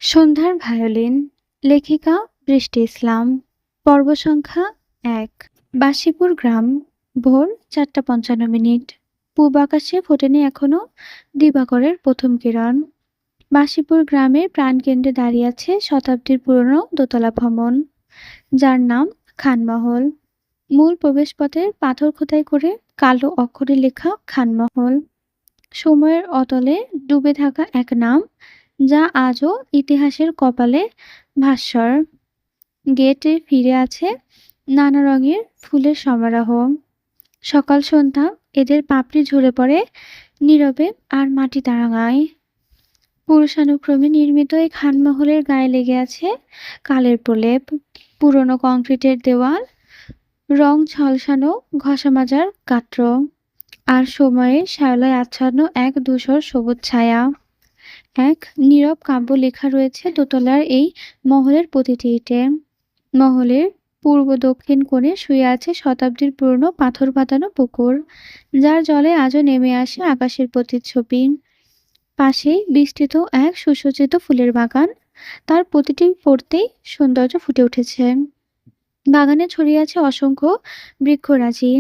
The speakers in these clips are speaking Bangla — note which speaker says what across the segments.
Speaker 1: সন্ধ্যার ভায়োলিন, লেখিকা বৃষ্টি ইসলাম। পর্ব সংখ্যা ১। বাসিপুর গ্রাম। ভোর ৪:৫৫। পূব আকাশে ফোটেনি এখনো দিবাকরের প্রথম কিরণ। বাসিপুর গ্রামের প্রাণকেন্দ্রে দাঁড়িয়ে আছে শতাব্দীর পুরনো দোতলা ভবন, যার নাম খানমহল। মূল প্রবেশপথের পাথর খোদাই করে কালো অক্ষরে লেখা খানমহল। সময়ের অতলে ডুবে থাকা এক নাম, যা আজও ইতিহাসের কপালে ভাস্বর। গেটে ফিরে আছে নানা রঙের ফুলের সমারোহ। সকাল সন্ধ্যা এদের পাপড়ি ঝরে পড়ে নীরবে আর মাটি তাড়াঙায়। পুরুষানুক্রমে নির্মিত এই খানমহলের গায়ে লেগে আছে কালের প্রলেপ। পুরনো কংক্রিটের দেওয়াল, রং ঝলসানো ঘষা মাজার গাত্র, আর সময়ে শ্যাওলায় আচ্ছন্ন এক ধূসর সবুজ ছায়া। এক নীরব কাব্য লেখা রয়েছে দোতলার এই মহলের প্রতিটি ইটে। মহলের পূর্ব দক্ষিণ কোণে শুয়ে আছে শতাব্দীর পুরনো পাথর পাতানো পুকুর, যার জলে আজও নেমে আসে আকাশের প্রতিচ্ছবি। পাশেই বিস্তৃত এক সুসজ্জিত ফুলের বাগান, তার প্রতিটি পড়তেই সৌন্দর্য ফুটে উঠেছে। বাগানে ছড়িয়ে আছে অসংখ্য বৃক্ষরাজি।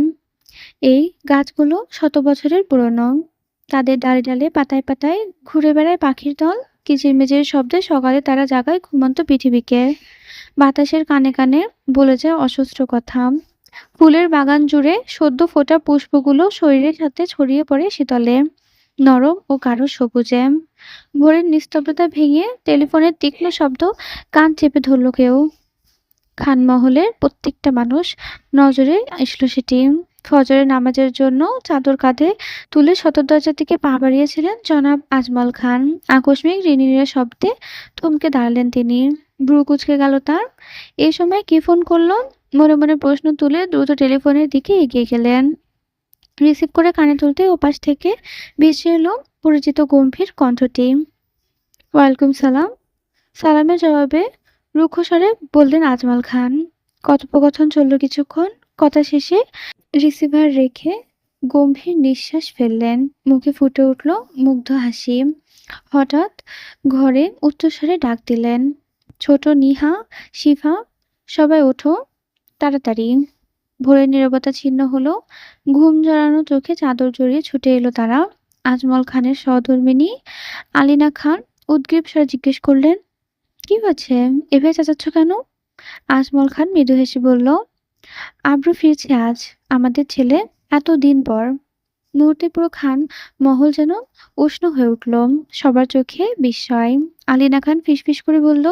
Speaker 1: এই গাছগুলো শত বছরের পুরনো। তাদের ডালে ডালে পাতায় পাতায় ঘুরে বেড়ায় পাখির দল। কিচিরমিচির শব্দে সকালে তারা জাগায় ঘুমন্ত পৃথিবীকে। বাতাসের কানে কানে বলে যায় অসহস্র কথা। ফুলের বাগান জুড়ে সদ্য ফোটা পুষ্পগুলো শরীরের সাথে ছড়িয়ে পড়ে শীতলে, নরম ও গাঢ় সবুজে। ভোরের নিস্তব্ধতা ভেঙে টেলিফোনের তীক্ষ্ণ শব্দ কান চেপে ধরল কেউ। খানমহলের প্রত্যেকটা মানুষ নজরে আসলো সেটি। ফজরের নামাজের জন্য চাদর কাঁধে তুলে সদর দরজার দিকে পা বাড়িয়েছিলেন জনাব আজমল খান। আকস্মিক রিনিনের শব্দে থমকে দাঁড়ালেন তিনি। ভ্রু কুঁচকে গেল তার। এই সময় কে ফোন করলো? মনে মনে প্রশ্ন তুলে দ্রুত টেলিফোনের দিকে এগিয়ে গেলেন। রিসিভ করে কানে তুলতে ওপাশ থেকে ভেসে এলো পরিচিত গম্ভীর কণ্ঠটি। ওয়ালাইকুম সালাম। সালামের জবাবে রুক্ষ স্বরে বললেন আজমল খান। কথোপকথন চলল কিছুক্ষণ। কথা শেষে রিসিভার রেখে গম্ভীর নিঃশ্বাস ফেললেন। মুখে ফুটে উঠল মুগ্ধ হাসি। হঠাৎ ঘরে উচ্চস্বরে ডাক দিলেন, ছোট নিহা, শিফা, সবাই ওঠো তাড়াতাড়ি। ভোরের নীরবতা ছিন্ন হলো। ঘুম জড়ানো চোখে চাদর জড়িয়ে ছুটে এলো তারা। আজমল খানের সহধর্মিণী আলিনা খান উদ্গ্রীব স্বরে জিজ্ঞেস করলেন, কি হয়েছে? এভাবে চেঁচাচ্ছ কেন? আজমল খান মৃদু হেসে বলল, আব্রু ফিরছে আজ, আমাদের ছেলে, এত দিন পর। মুহূর্তে পুরো খান মহল যেন উষ্ণ হয়ে উঠল। সবার চোখে বিস্ময়। আলিনা খান ফিসফিস করে বলল,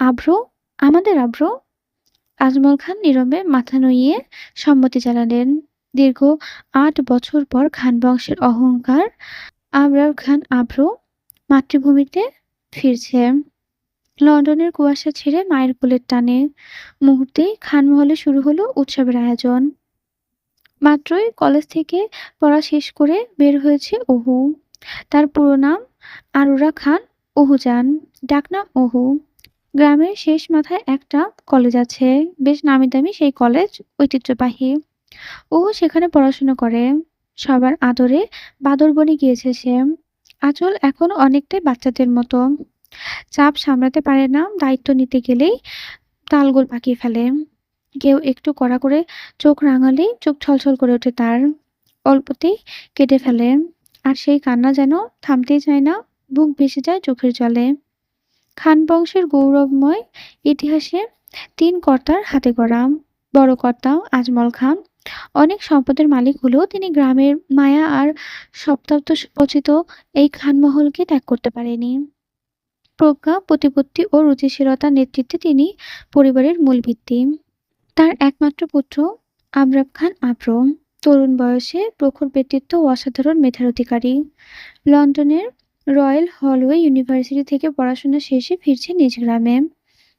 Speaker 1: আব্রু? আমাদের আব্রু? আজমল খান নীরবে মাথা নুইয়ে সম্মতি জানালেন। দীর্ঘ ৮ বছর পর খান বংশের অহংকার আবরার খান আব্রু মাতৃভূমিতে ফিরছে। লন্ডনের কুয়াশা ছেড়ে মায়ের কোলের টানে। মুহূর্তেই খানমহলে শুরু হলো উৎসবের আয়োজন। মাত্রই কলেজ থেকে পড়া শেষ করে বের হয়েছে অহু। তার পুরো নাম আরুরা খান অহুজান, ডাকনাম অহু। গ্রামের শেষ মাথায় একটা কলেজ আছে, বেশ নামিদামি সেই কলেজ, ঐতিহ্যবাহী। অহু সেখানে পড়াশোনা করে। সবার আদরে বাদর বনে গিয়েছে সে। আঁচল এখন অনেকটাই বাচ্চাদের মতো। চাপ সামলাতে পারে না, দায়িত্ব নিতে গেলেই তালগোল পাকিয়ে ফেলে। কেউ একটু কড়া করে চোখ রাঙালেই চোখ ছলছল করে ওঠে তার। অল্পতেই কেটে ফেলে। আর সেই কান্না যেন থামতেই চায় না, বুক ভেসে যায় চোখের জলে। খান বংশের গৌরবময় ইতিহাসে ৩ কর্তার হাতে গড়া। বড় কর্তা আজমল খান অনেক সম্পদের মালিক হলেও তিনি গ্রামের মায়া আর সপ্তাহপচিত এই খানমহলকে ত্যাগ করতে পারেনি। প্রজ্ঞা, প্রতিপত্তি ও রুচিশীলতার নেতৃত্বে তিনি পরিবারের মূল ভিত্তি। তার একমাত্র পুত্র আবরাব খান আব্রু তরুণ বয়সে প্রখর ব্যক্তিত্ব ও অসাধারণ মেধার অধিকারী। লন্ডনের রয়্যাল হলওয়ে ইউনিভার্সিটি থেকে পড়াশোনা শেষে ফিরছে নিজ গ্রামে,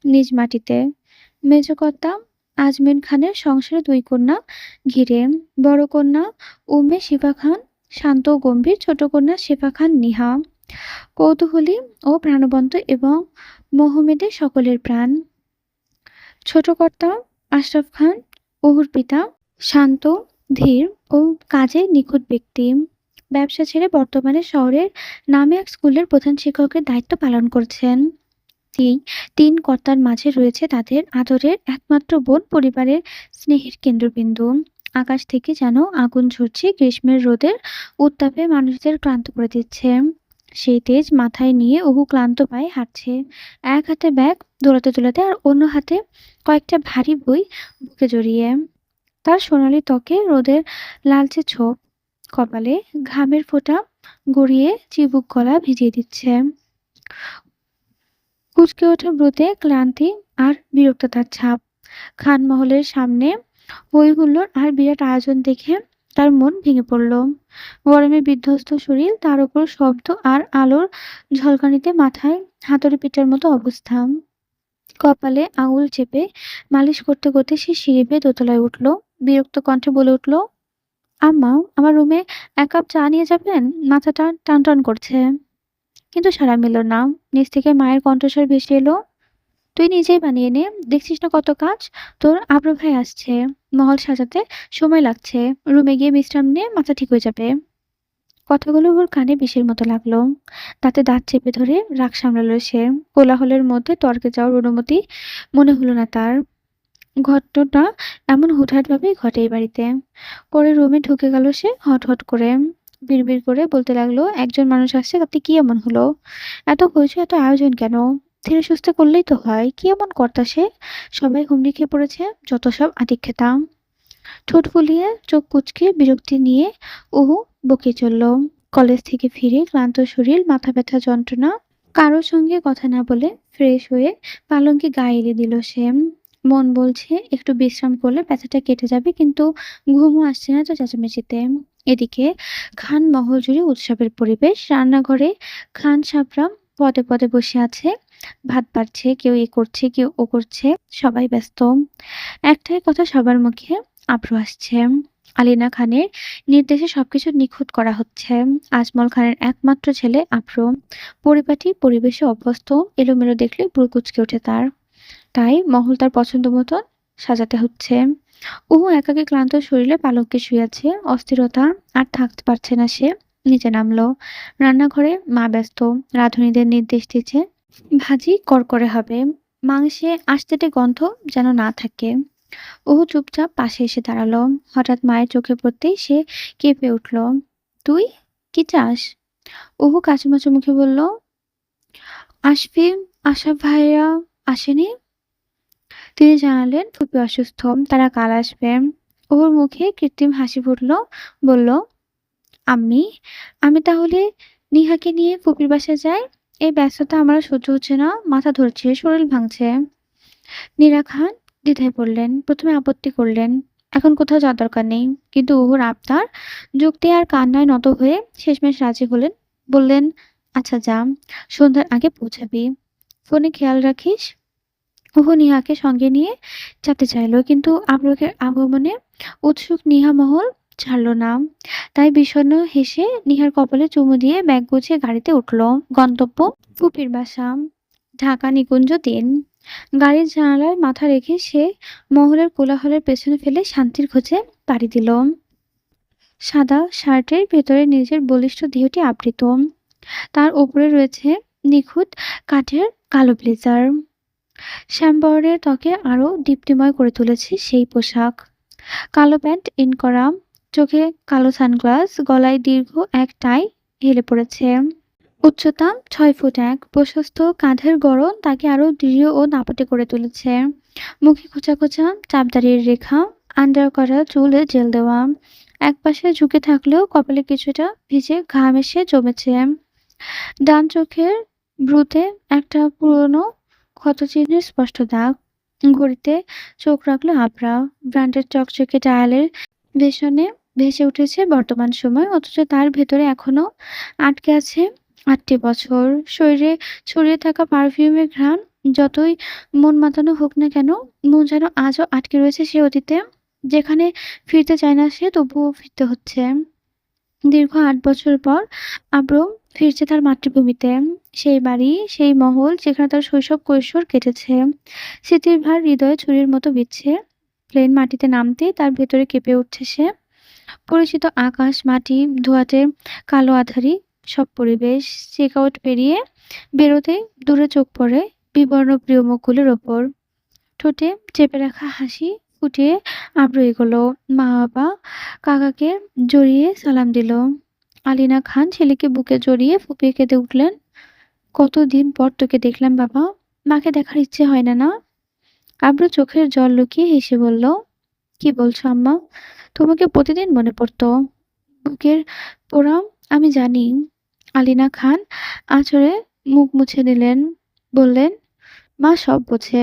Speaker 1: নিজ মাটিতে। মেজকর্তা আজমির খানের সংসারে 2 কন্যা ঘিরে। বড় কন্যা উম্মে শিফা খান শান্ত ও গম্ভীর, ছোট কন্যা শেফা খান নিহা কৌতূহলী ও প্রাণবন্ত এবং মোহামেডান সকলের প্রাণ। ছোট কর্তা আশরাফ খান অহুর পিতা শান্ত, ধীর ও কাজে নিখুঁত ব্যক্তি। ব্যবসা ছেড়ে বর্তমানে শহরের নামে এক স্কুলের প্রধান শিক্ষকের দায়িত্ব পালন করছেন। এই ৩ কর্তার মাঝে রয়েছে তাদের আদরের একমাত্র বোন, পরিবারের স্নেহের কেন্দ্রবিন্দু। আকাশ থেকে যেন আগুন ঝরছে, গ্রীষ্মের রোদের উত্তাপে মানুষদের ক্লান্ত করে দিচ্ছে। সেই তেজ মাথায় নিয়ে অহু ক্লান্ত পায়ে হাঁটছে। এক হাতে ব্যাগ দোলাতে দোলাতে, আর অন্য হাতে কয়েকটা ভারী বই বুকে জড়িয়ে। তার সোনালি ত্বকে রোদের লালচে ছোপ, কপালে ঘামের ফোঁটা গড়িয়ে চিবুক গলা ভিজিয়ে দিচ্ছে। কুঁচকে ওঠা ব্রুতে ক্লান্তি আর বিরক্ততার ছাপ। খানমহলের সামনে হই-হুল্লোড় আর বিরাট আয়োজন দেখে তার মন ভেঙে পড়ল। গরমে বিধ্বস্ত শরীর, তার উপর শব্দ আর আলোর ঝলকানিতে মাথায় হাতুড়ি পিটার মতো অবস্থা। কপালে আঙুল চেপে মালিশ করতে করতে সে সিঁড়ি বেয়ে দোতলায় উঠল। বিরক্ত কণ্ঠে বলে উঠল, আম্মা, আমার রুমে ১ কাপ চা নিয়ে যাবেন? মাথাটা টানটান করছে। কিন্তু সাড়া মিলল না। নিচ থেকে মায়ের কণ্ঠস্বর ভেসে এলো, তুই নিজেই বানিয়ে নে, দেখছিস না কত কাজ। তোর আব্রু ভাই আসছে, মহল সাজাতে সময় লাগছে। রুমে গিয়ে বিশ্রাম নে, মাথা ঠিক হয়ে যাবে। কথাগুলো ওর কানে বিষের মতো লাগলো। তাতে দাঁত চেপে ধরে রাগ সামলালো সে। কোলাহলের মধ্যে তর্কে যাওয়ার অনুমতি মনে হলো না তার। ঘটনাটা এমন হুটহাট-ভাবেই ঘটে এই বাড়িতে। পরে রুমে ঢুকে গেল সে হট করে। বিড়বিড় করে বলতে লাগলো, একজন মানুষ আসছে, তাতে কি এমন হলো? এত হইচই, এত আয়োজন কেন? ধীরে সুস্থে করলেই তো হয়। কি এমন কর্তা সে? সবাই হুমড়ি খেয়ে পড়েছে। যত সব আদিক্ষেতা। ঠোঁট ফুলিয়ে চোখ কুঁচকে বিরক্তি নিয়ে অহু বকে চলল। কলেজ থেকে ফিরে ক্লান্ত শরীর, মাথা ব্যথা যন্ত্রণা, কারোর সঙ্গে কথা না বলে ফ্রেশ হয়ে পালঙ্কে গায়ে এলিয়ে দিল সে। মন বলছে একটু বিশ্রাম করলে ব্যথাটা কেটে যাবে, কিন্তু ঘুমও আসছে না তো চেঁচামেচিতে। এদিকে খান মহল জুড়ে উৎসবের পরিবেশ। রান্নাঘরে খান সাবরা পদে পদে বসে আছে। ভাত বাড়ছে, কেউ এ করছে, কেউ ও করছে। সবাই ব্যস্ত। একটাই কথা সবার মুখে, আব্রু আসছে। আলিনা খানের নির্দেশে সবকিছু নিখুঁত করা হচ্ছে। আজমল খানের একমাত্র ছেলে আব্রু। পরিপাটি পরিবেশে অভ্যস্ত। এলোমেলো দেখলে ভ্রু কুঁচকে ওঠে তার। তাই মহল তার পছন্দ মতন সাজাতে হচ্ছে। অহু একাকী ক্লান্ত শরীরে পালঙ্কে শুয়ে আছে। অস্থিরতা আর থাকতে পারছে না সে। নিচে নামলো। রান্নাঘরে মা ব্যস্ত। রাঁধুনিদের নির্দেশ দিচ্ছে, ভাজি করকরে হবে, মাংসে আস্তেটে গন্ধ যেন না থাকে। অহু চুপচাপ পাশে এসে দাঁড়ালো। হঠাৎ মায়ের চোখে পড়তেই সে কেঁপে উঠল। তুই কি চাস? অহু কাঁচুমাচু মুখে বলল, আসবি, আশরাফ ভাইয়া আসেনি? তিনি জানালেন ফুপি অসুস্থ, তারা কাল আসবে। ওর মুখে কৃত্রিম হাসি ফুটল। বলল, আম্মি, আমি তাহলে নিহাকে নিয়ে ফুপির বাসায় যাই। এই ব্যস্ততা আমার আর সহ্য হচ্ছে না, মাথা ধরছে, শরীর ভাঙছে। নীরা খান দ্বিধায় পড়লেন। প্রথমে আপত্তি করলেন, এখন কোথাও যাওয়ার দরকার নেই। কিন্তু ওর আবদার, যুক্তি আর কান্নায় নত হয়ে শেষমেশ রাজি হলেন। বললেন, আচ্ছা যা, সন্ধ্যার আগে পৌঁছাবি। ফোনে খেয়াল রাখিস। ওহু নিহাকে সঙ্গে নিয়ে যেতে চাইল, কিন্তু আব্রুকের আগমনে উৎসুক নিহা মহল ছাড়ল না। তাই বিষণ্ণ হেসে নিহার কপালে চুমু দিয়ে ব্যাগ গুছিয়ে গাড়িতে উঠল। গন্তব্য ফুপির বাসা। ঢাকা নিকুঞ্জ ৩। গাড়ির জানালায় মাথা রেখে সে মহলের কোলাহলের পেছনে ফেলে শান্তির খোঁজে পাড়ি দিল। সাদা শার্টের ভেতরে নিজের বলিষ্ঠ দেহটি আবৃত। তার ওপরে রয়েছে নিখুঁত কাঠের কালো ব্লেজার। শ্যামবর্ণের ত্বকে আরো দীপ্তিময় করে তুলেছে সেই পোশাক। কালো প্যান্ট ইন করা, চোখে কালো সানগ্লাস, গলায় দীর্ঘ এক টাই হেলে পড়েছে। উচ্চতা ৬ ফুট ১। প্রশস্ত কাঁধের গড়ন তাকে আরো দৃঢ় ও দাপটে করে তুলেছে। মুখে খোঁচা খোঁচা চাপদাড়ির রেখা, আন্ডার করা চুলে জেল দেওয়া। একপাশে ঝুঁকে থাকলেও কপালে কিছুটা ভিজে ঘাম এসে জমেছে। ডান চোখের ভ্রুতে একটা পুরনো ক্ষতচিহ্নের স্পষ্ট দাগ। ঘড়িতে চোখ রাখলো আবরা। ব্র্যান্ডের চকচকে ডায়ালের পেছনে ভেসে উঠেছে বর্তমান সময়, অথচ তার ভেতরে এখনো আটকে আছে ৮টি বছর। শরীরে ছড়িয়ে থাকা পারফিউমের ঘ্রাণ যতই মন মাতানো হোক না কেন, মন যেন আজও আটকে রয়েছে সে অতীতে, যেখানে ফিরতে চায় না সে, তবুও ফিরতে হচ্ছে। দীর্ঘ ৮ বছর পর আব্রম ফিরছে তার মাতৃভূমিতে। সেই বাড়ি, সেই মহল যেখানে তার শৈশব কৈশোর কেটেছে। স্মৃতির ভার হৃদয়ে ছুরির মতো বিচ্ছে। প্লেন মাটিতে নামতেই তার ভেতরে কেঁপে উঠছে সে। পরিচিত আকাশ, মাটি, ধোঁয়াটে কালো আঁধারি, সব পরিবেশ। চেক আউট পেরিয়ে বেরোতেই দূরে চোখ পড়ে বিবর্ণ প্রিয় মুখগুলোর ওপর। ঠোঁটে চেপে রাখা হাসি ফুটিয়ে আব্রু এগোলো। মা বাবা কাকাকে জড়িয়ে সালাম দিল। আলিনা খান ছেলেকে বুকে জড়িয়ে ফুপিয়ে কেঁদে উঠলেন। কতদিন পর তোকে দেখলাম বাবা, মাকে দেখার ইচ্ছে হয় না না? আব্রু চোখের জল লুকিয়ে হেসে বলল, কি বলছো আম্মা? তোমাকে প্রতিদিন মনে পড়তো। বুকের পোড়াম আমি জানি। আলিনা খান আঁচড়ে মুখ মুছে নিলেন, বললেন, মা সব বোঝে।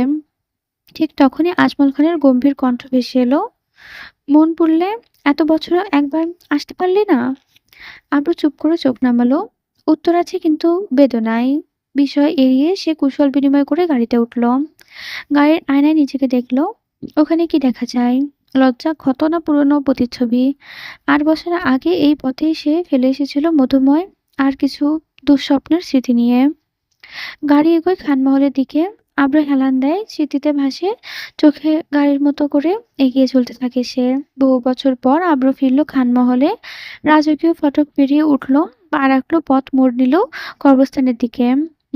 Speaker 1: ঠিক তখনই আজমল খানের গম্ভীর কণ্ঠ ভেসে এলো, মন পড়লে এত বছর একবার আসতে পারলি না? আব্রু চুপ করে চোখ নামালো। উত্তর আছে কিন্তু বেদনায়। বিষয় এড়িয়ে সে কুশল বিনিময় করে গাড়িতে উঠল। গাড়ির আয়নায় নিজেকে দেখলো। ওখানে কি দেখা যায়? লজ্জা, ক্ষত না পুরনো প্রতিচ্ছবি? 8 বছর আগে এই পথেই সে ফেলে এসেছিল মধুময় আর কিছু দুঃস্বপ্নের স্মৃতি নিয়ে। গাড়ি এগোয় খানমহলের দিকে। আব্রু হেলান দেয়, স্মৃতিতে ভাসে চোখে গাড়ির মতো করে এগিয়ে চলতে থাকে সে। বহু বছর পর আব্রু ফিরল খানমহলে। রাজকীয় ফটক পেরিয়ে উঠল, পা রাখলো, পথ মোড় নিল কবরস্থানের দিকে।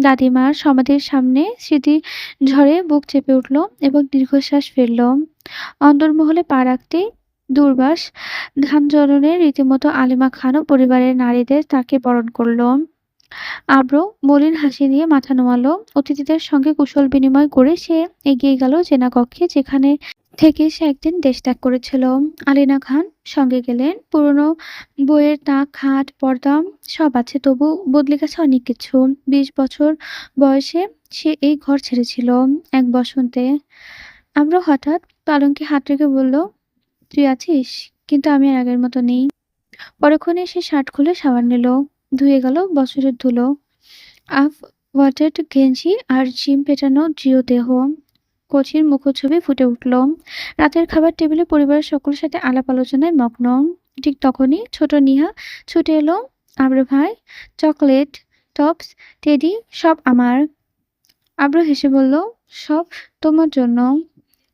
Speaker 1: দাদিমার সমাধির সামনে স্মৃতি ঝড়ে বুক চেপে উঠল এবং দীর্ঘশ্বাস ফেলল। অন্দরমহলে পা রাখতেই দূর্বাস ধান রীতিমতো আলিমা খান ও পরিবারের নারীদের তাকে বরণ করল। আব্রু মলিন হাসি দিয়ে মাথা নোয়ালো। অতিথিদের সঙ্গে কুশল বিনিময় করে সে এগিয়ে গেল চেনা কক্ষে, যেখানে থেকে সে একদিন দেশ ত্যাগ করেছিল। আলিনা খান সঙ্গে গেলেন। পুরনো বইয়ের তাক, খাট, পর্দা সব আছে, তবু বদলে গেছে অনেক কিছু। 20 বছর বয়সে সে এই ঘর ছেড়েছিল এক বসন্তে। আব্রু হঠাৎ পালঙ্কে হাত রেখে বলল, তুই আছিস, কিন্তু আমি আর আগের মতো নেই। পরক্ষণে সে শার্ট খুলে শাওয়ার নিল। ধুয়ে গেল বছরের ধুলো। আফ ওয়াটার্ড গেঞ্জি আর জিম পেটানো দৃঢ় দেহ। কচির মুখচ্ছবি ফুটে উঠল। রাতের খাবার টেবিলে পরিবারের সকলের সাথে আলাপ আলোচনায় মগ্ন। ঠিক তখনই ছোট নিহা ছুটে এলো। আব্রু ভাই, চকলেট, টপস, টেডি সব আমার। আব্রু হেসে বলল, সব তোমার জন্য,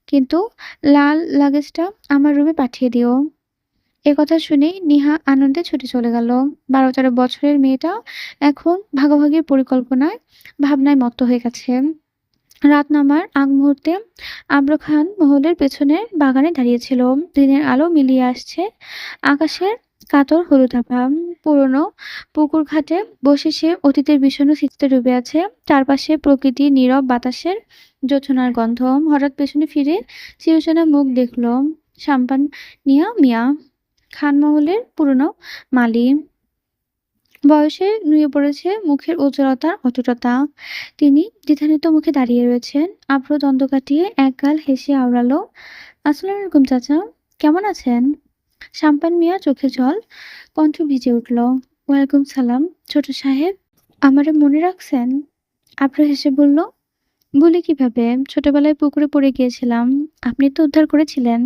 Speaker 1: কিন্তু লাল লাগেজটা আমার রুমে পাঠিয়ে দিও। একথা শুনেই নিহা আনন্দে ছুটে চলে গেল। 12-13 বছরের মেয়েটা এখন ভাগাভাগির পরিকল্পনায় ভাবনায় মত্ত হয়ে গেছে। রাত নামার আগ মুহূর্তে আব্রু খান মহলের পেছনের বাগানে দাঁড়িয়েছিল। দিনের আলো মিলিয়ে আসছে আকাশের কাতর হলুদ আভা। পুরনো পুকুর ঘাটে বসে সে অতীতের বিষণ্ণ স্মৃতিতে ডুবে আছে। চারপাশে প্রকৃতি, নীরব বাতাসের জোছনার গন্ধ। হঠাৎ পেছনে ফিরে চিরচেনা মুখ দেখল। সাম্পান নিয়া মিয়া, খানমহলের পুরনো মালি। বয়সে নুয়ে পড়েছে, মুখের উজ্জ্বলতার অটুটতা। তিনি দ্বিধান্বিত মুখে দাঁড়িয়ে রয়েছেন। আব্রু দ্বন্দ্ব কাটিয়ে একগাল হেসে আওড়ালো, আসসালামু আলাইকুম চাচা, কেমন আছেন? সাম্পান মিয়া চোখে জল, কণ্ঠ ভিজে উঠল। ওয়ালাইকুম সালাম ছোট সাহেব, আমারে মনে রাখছেন? আব্রু হেসে বলল, ভুলি কিভাবে, ছোটবেলায় পুকুরে পড়ে গিয়েছিলাম, আপনি তো উদ্ধার করেছিলেন।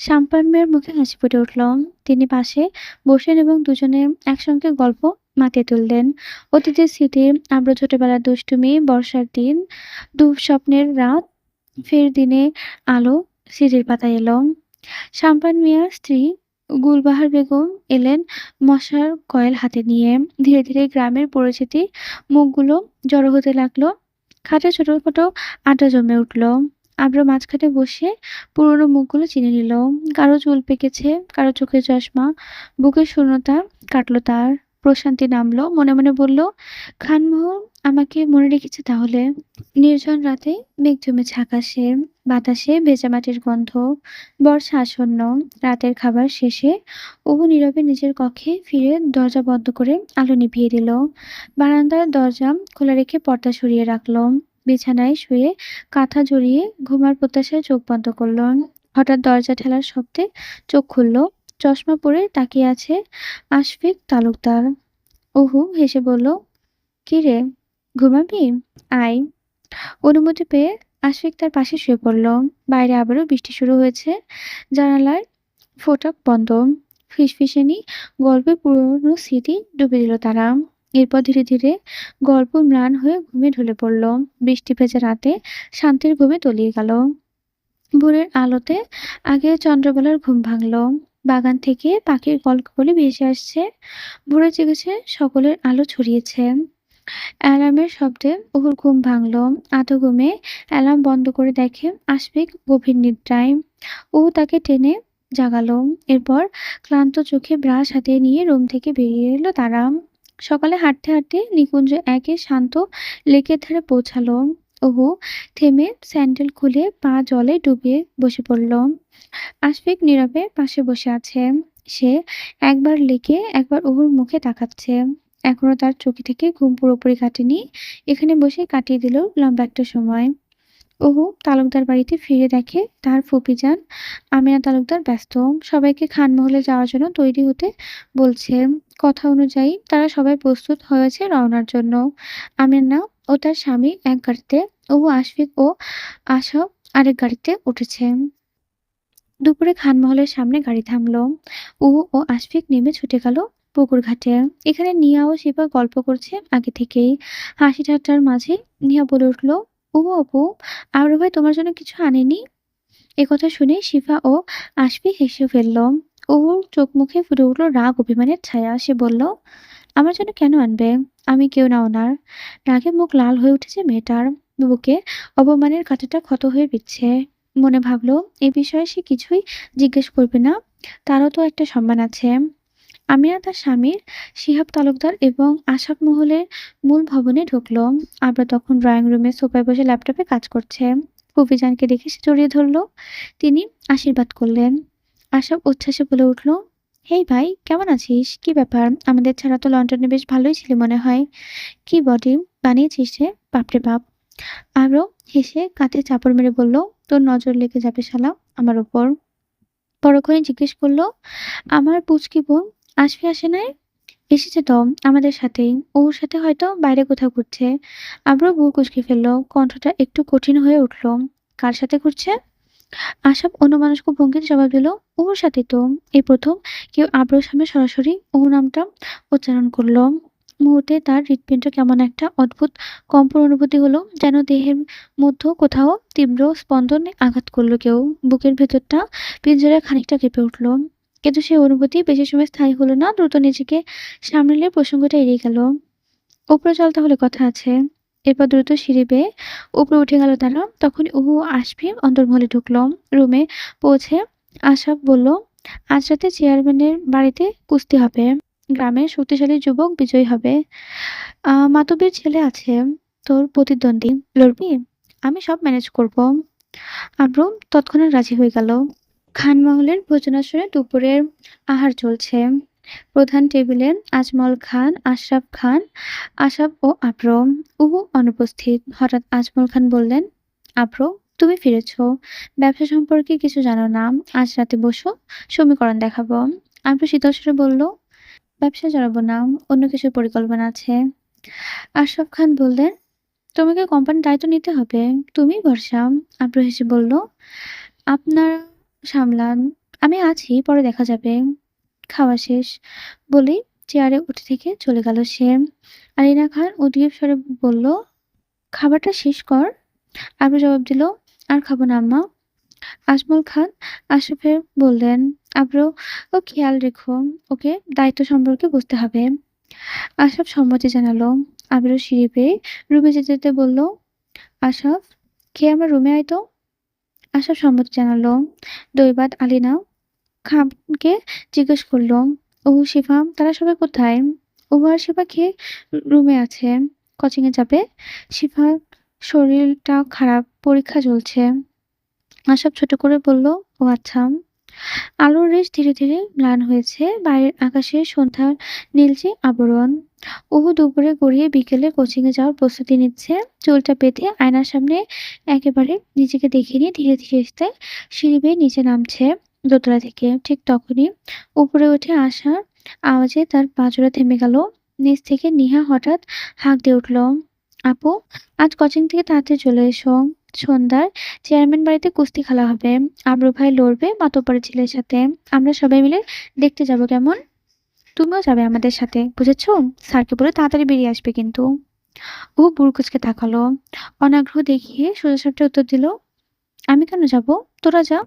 Speaker 1: সাম্পান মিয়ার মুখে হাসি ফুটে উঠল। তিনি পাশে বসেন এবং দুজনে একসঙ্গে গল্প মাতিয়ে তুললেন। অতীতের স্মৃতি, আব্রু ছোটবেলার দুষ্টুমি, বর্ষার দিন, দুঃস্বপ্নের রাত, ফের দিনে আলো স্মৃতির পাতায় এলো। সাম্পান মিয়ার স্ত্রী গুলবাহার বেগম এলেন মশার কয়েল হাতে নিয়ে। ধীরে ধীরে গ্রামের পরিচিতি মুখগুলো জড়ো হতে লাগলো। খাটে ছোটখাটো আড্ডা জমে উঠল। আব্রু মাঝখানে বসে পুরোনো মুখগুলো চিনে নিল। কারো চুল পেকেছে, কারো চোখে চশমা। বুকের শূন্যতা কাটলো তার। প্রশান্তি নামলো। মনে মনে বলল, খানমোহন আমাকে মনে রেখেছে তাহলে। নির্জন রাতে মেঘ জমেছে আকাশে, বাতাসে ভেজা মাটির গন্ধ। বর্ষা আসন্ন। রাতের খাবার শেষে অপু নীরবে নিজের কক্ষে ফিরে দরজা বন্ধ করে আলো নিভিয়ে দিল। বারান্দার দরজা খোলা রেখে পর্দা সরিয়ে রাখল। বিছানায় শুয়ে কাঁথা জড়িয়ে ঘুমার প্রত্যাশায় চোখ বন্ধ করল। হঠাৎ দরজা ঠেলার শব্দে চোখ খুলল। চশমা পরে তাকিয়ে আছে আশফিক তালুকদার। অহু হেসে বলল, কি রে, ঘুমাবি? আয়। অনুমতি পেয়ে আশফিক তার পাশে শুয়ে পড়ল। বাইরে আবারও বৃষ্টি শুরু হয়েছে। জানালার ফোঁটা বন্ধ। ফিসফিসানি গল্পে পুরনো স্মৃতি ডুবে দিল তারা। এরপর ধীরে ধীরে গল্প ম্লান হয়ে ঘুমে ঢলে পড়ল। বৃষ্টি ভেজা রাতে শান্তির ঘুমে তলিয়ে গেল। ভোরের আলোতে আগে চন্দ্রবেলার ঘুম ভাঙল। বাগান থেকে পাখির কলকলি ভেসে আসছে। ভোরে জেগেছে সকলের আলো ছড়িয়েছে। অ্যালার্মের শব্দে ওর ঘুম ভাঙল। আধো ঘুমে অ্যালার্ম বন্ধ করে দেখে আশফিক গভীর নিদ্রায়। ও তাকে টেনে জাগালো। এরপর ক্লান্ত চোখে ব্রাশ হাতে নিয়ে রুম থেকে বেরিয়ে এলো তারা। সকালে হাঁটতে হাঁটতে নিকুঞ্জ একে শান্ত লেকের ধারে পৌঁছালো। ওহু থেমে স্যান্ডেল খুলে পা জলে ডুবিয়ে বসে পড়ল। আশফিক নীরবে পাশে বসে আছে। সে একবার লেকে একবার ওহুর মুখে তাকাচ্ছে। এখনো তার চোখে থেকে ঘুম পুরোপুরি কাটেনি। এখানে বসে কাটিয়ে দিল লম্বা একটা সময়। ওহু তালুকদার বাড়িতে ফিরে দেখে তার ফুপি যান আমিনা তালুকদার ব্যস্ত। সবাইকে খানমহলে যাওয়ার জন্য তৈরি হতে বলছে। কথা অনুযায়ী তারা সবাই প্রস্তুত হয়েছে রওনার জন্য। আমিনা ও তার স্বামী এক গাড়িতে, ওহু আশফিক ও আশাব আরেক গাড়িতে উঠেছে। দুপুরে খানমহলের সামনে গাড়ি থামলো। উহু ও আশফিক নেমে ছুটে গেল পুকুর ঘাটে। এখানে নিয়া ও শিবা গল্প করছে আগে থেকেই। হাসি ঠাট্টার মাঝে নিয়া বলে উঠল, "ওহো অপু, আবরার ভাই তোমার জন্য কিছু আনেনি?" একথা শুনে শিফা ও আশফিক হেসে ফেলল। ওর চোখ মুখে ফুটে উঠল রাগ অভিমানের ছায়া। সে বলল, "আমার জন্য কেন আনবে? আমি কেউ না ওনার।" রাগে মুখ লাল হয়ে উঠেছে মেয়েটার। বুকে অপমানের কাঁটাটা ক্ষত হয়ে বিঁধছে। মনে ভাবল এ বিষয়ে সে কিছুই জিজ্ঞেস করবে না। তারও তো একটা সম্মান আছে। আমিনা তার স্বামীর শিহাব তালুকদার এবং আশাক মহলের মূল ভবনে ঢুকলো। আবরা তখন ড্রয়িং রুমে সোফায় বসে ল্যাপটপে কাজ করছে। কবিজানকে দেখে সে জড়িয়ে ধরলো। তিনি আশীর্বাদ করলেন। আশাক উচ্ছ্বাসে বলে উঠল, হেই ভাই, কেমন আছিস? কি ব্যাপার, আমাদের ছাড়া তো লন্ডনে বেশ ভালোই ছিলি মনে হয়। কি বডি বানিয়েছিস রে, বাপরে বাপ। আরও হেসে কাঁধে চাপড় মেরে বলল, তোর নজর লেগে যাবে শালা আমার ওপর। পরক্ষণে জিজ্ঞেস করলো, আমার পুচকি বোন আসবে আসে নাই? এসেছে তো আমাদের সাথেই। ওর সাথে হয়তো বাইরে কোথাও ঘুরছে। আবারও বুক কুঁচকে ফেললো। কণ্ঠটা একটু কঠিন হয়ে উঠল। কার সাথে ঘুরছে? আশাপ অন্যমনস্ক ভঙ্গিতে জবাব দিল, ওর সাথে তো। এই প্রথম কেউ আব্রুর সামনে সরাসরি ও নামটা উচ্চারণ করলো। মুহূর্তে তার হৃৎপিণ্ড কেমন একটা অদ্ভুত কম্পন অনুভূতি হলো, যেন দেহের মধ্যে কোথাও তীব্র স্পন্দনে আঘাত করলো কেউ। বুকের ভেতরটা পিঞ্জরায় খানিকটা কেঁপে উঠল। কিন্তু সেই অনুভূতি বেশি সময় স্থায়ী হলো না। দ্রুত নিজেকে সামলে প্রসঙ্গটা এড়িয়ে গেল। উপরে চল তাহলে, কথা আছে। এরপর দ্রুত সিঁড়ি বেয়ে উপরে উঠে গেল তারা। তখনই উহু আসফি অন্দরমহলে ঢুকলো। রুমে পৌঁছে আশাব বলল, আজ রাতে চেয়ারম্যানের বাড়িতে কুস্তি হবে। গ্রামের শক্তিশালী যুবক বিজয়ী হবে। মাতব্বর ছেলে আছে তোর প্রতিদ্বন্দ্বী, লড়বি? আমি সব ম্যানেজ করব। আব্রু তৎক্ষণাৎ রাজি হয়ে গেল। খানমহলের ভোজনাসরে দুপুরের আহার চলছে। প্রধান টেবিলে আজমল খান, আশরাফ খান, আসাব ও আব্র। উহু অনুপস্থিত। হঠাৎ আজমল খান বললেন, আব্র, তুমি ফিরেছ। ব্যবসা সম্পর্কে কিছু জানো না। আজ রাতে বসো, সমীকরণ দেখাবো। আব্র শীতল স্বরে বলল, ব্যবসা জড়াবো না, অন্য কিছু পরিকল্পনা আছে। আশরাফ খান বললেন, তোমাকে কোম্পানির দায়িত্ব নিতে হবে, তুমি ভরসা। আব্র হেসে বলল, আপনার সামলান, আমি আছি, পরে দেখা যাবে। খাওয়া শেষ বলেই চেয়ারে উঠে থেকে চলে গেল সে। আরিনা খান উদ্গ্রীব স্বরে বলল, খাবারটা শেষ কর। আবু জবাব দিল, আর খাবো না আম্মা। আজমল খান আশরাফের বললেন, আব্রু ও খেয়াল রেখো, ওকে দায়িত্ব সম্পর্কে বুঝতে হবে। আশরাফ সম্মতি জানালো। আব্রু সিঁড়ি পেয়ে রুমে যেতে যেতে বলল, আশরাফ, খেয়ে আমার রুমে আয় তো। আশরাফ সম্মতি জানালো। দৈবাত আলিনা খানকে জিজ্ঞেস করল, ওহু শিফা তারা সবাই কোথায়? ওহু আর শিফা খেয়ে রুমে আছে, কোচিং এ যাবে। শিফার শরীরটা খারাপ, পরীক্ষা চলছে। আশাব ছোট করে বলল, ও আচ্ছা। আলোর রেশ ধীরে ধীরে ম্লান হয়েছে। বাইরের আকাশে সন্ধ্যার নীলচে আবরণ। ওহু দুপুরে গড়িয়ে বিকেলে কোচিং এ যাওয়ার প্রস্তুতি নিচ্ছে। চুলটা বেঁধে আয়নার সামনে একেবারে নিজেকে দেখে নিয়ে ধীরে ধীরে সিঁড়ি বেয়ে নিচে নামছে দোতলা থেকে। ঠিক তখনই উপরে উঠে আসার আওয়াজে তার পা জোড়া থেমে গেল। নিচ থেকে নিহা হঠাৎ হাঁক দিয়ে উঠল, আপু, আজ কোচিং থেকে তাড়াতাড়ি চলে এসো। সন্ধ্যায় চেয়ারম্যান বাড়িতে কুস্তি খেলা হবে। আবরু ভাই লড়বে মাতব্বরের ছেলের সাথে। আমরা সবাই মিলে দেখতে যাব কেমন? তুমিও যাবে আমাদের সাথে, বুঝেছো? স্যারকে বলে তাড়াতাড়ি বেরিয়ে আসবে কিন্তু। ও বুড়কুচকে তাকালো। অনাগ্রহ দেখিয়ে সোজাসাপটা উত্তর দিল, আমি কেন যাব? তোরা যা।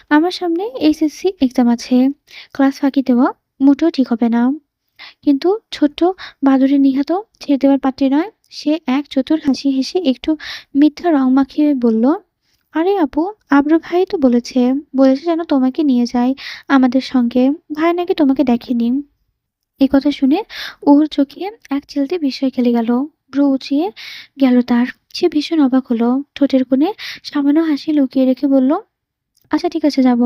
Speaker 1: আমার সামনে এইচএসসি এক্সাম আছে। ক্লাস ফাঁকি দেওয়া মোটেও ঠিক হবে না। কিন্তু ছোট্ট বাদুড়ের নিহা তো ছেড়ে দেওয়ার পাত্রী নয়। সে এক চতুর হাসি হেসে একটু মিথ্যা রং মাখিয়ে বলল, আরে আপু, আবরু ভাই তো বলেছে যেন তোমাকে নিয়ে যায় আমাদের সঙ্গে। ভাই নাকি তোমাকে দেখেনি। এই কথা শুনে ওর চোখে এক চিলতে বিস্ময় খেলে গেল। ভ্রু উঁচিয়ে গেল তার। সে ভীষণ অবাক হলো। ঠোঁটের কোণে সামান্য হাসি লুকিয়ে রেখে বলল, আচ্ছা ঠিক আছে, যাব।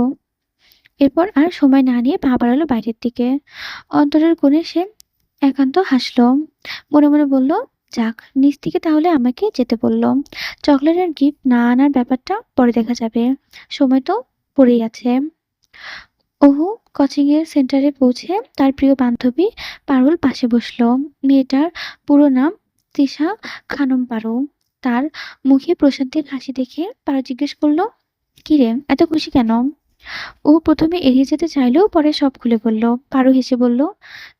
Speaker 1: এরপর আর সময় না নিয়ে পা বাড়ালো বাইরের দিকে। অন্তরের কোণে সে একান্ত হাসল। মনে মনে বলল, যাক, নিচ থেকে তাহলে আমাকে যেতে বলল। চকলেট আর গিফট না আনার ব্যাপারটা পরে দেখা যাবে। সময় তো পড়েই আছে। অহু কোচিং এর সেন্টারে পৌঁছে তার প্রিয় বান্ধবী পারুল পাশে বসলো। মেয়েটার পুরো নাম তিশা খানম পারু। তার মুখে প্রশান্তির হাসি দেখে পারু জিজ্ঞেস করলো, কিরে, এত খুশি কেন? ও প্রথমে এড়িয়ে যেতে চাইলেও পরে সব খুলে বলল। পারু হেসে বলল,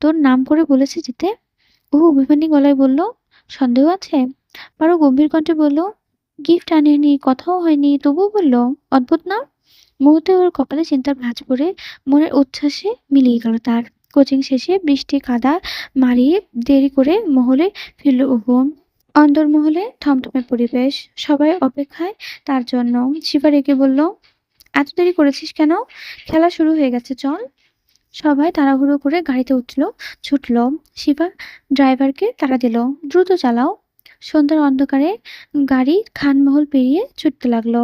Speaker 1: তোর নাম করে বলেছে যেতে। ও অভিমানী গলায় বলল, সন্দেহ আছে? পারু গম্ভীর কণ্ঠে বলল, গিফট আনেনি, কথাও হয়নি, তবুও বলল। অদ্ভুত না? মুহূর্তে ওর কপালে চিন্তার ভাঁজ পড়ে মনের উচ্ছ্বাসে মিলিয়ে গেল তার। কোচিং শেষে বৃষ্টি কাদা মারিয়ে দেরি করে মহলে ফিরল অপু। অন্দরমহলে থমথমে পরিবেশ, সবাই অপেক্ষায় তার জন্য। শিবা রেগে বলল, এত দেরি করেছিস কেন? খেলা শুরু হয়ে গেছে, চল। সবাই তাড়াহুড়ো করে গাড়িতে ছুটল। শিবা ড্রাইভারকে তাড়া দিল, দ্রুত চালাও। সন্ধ্যার অন্ধকারে গাড়ি খানমহল পেরিয়ে ছুটতে লাগলো।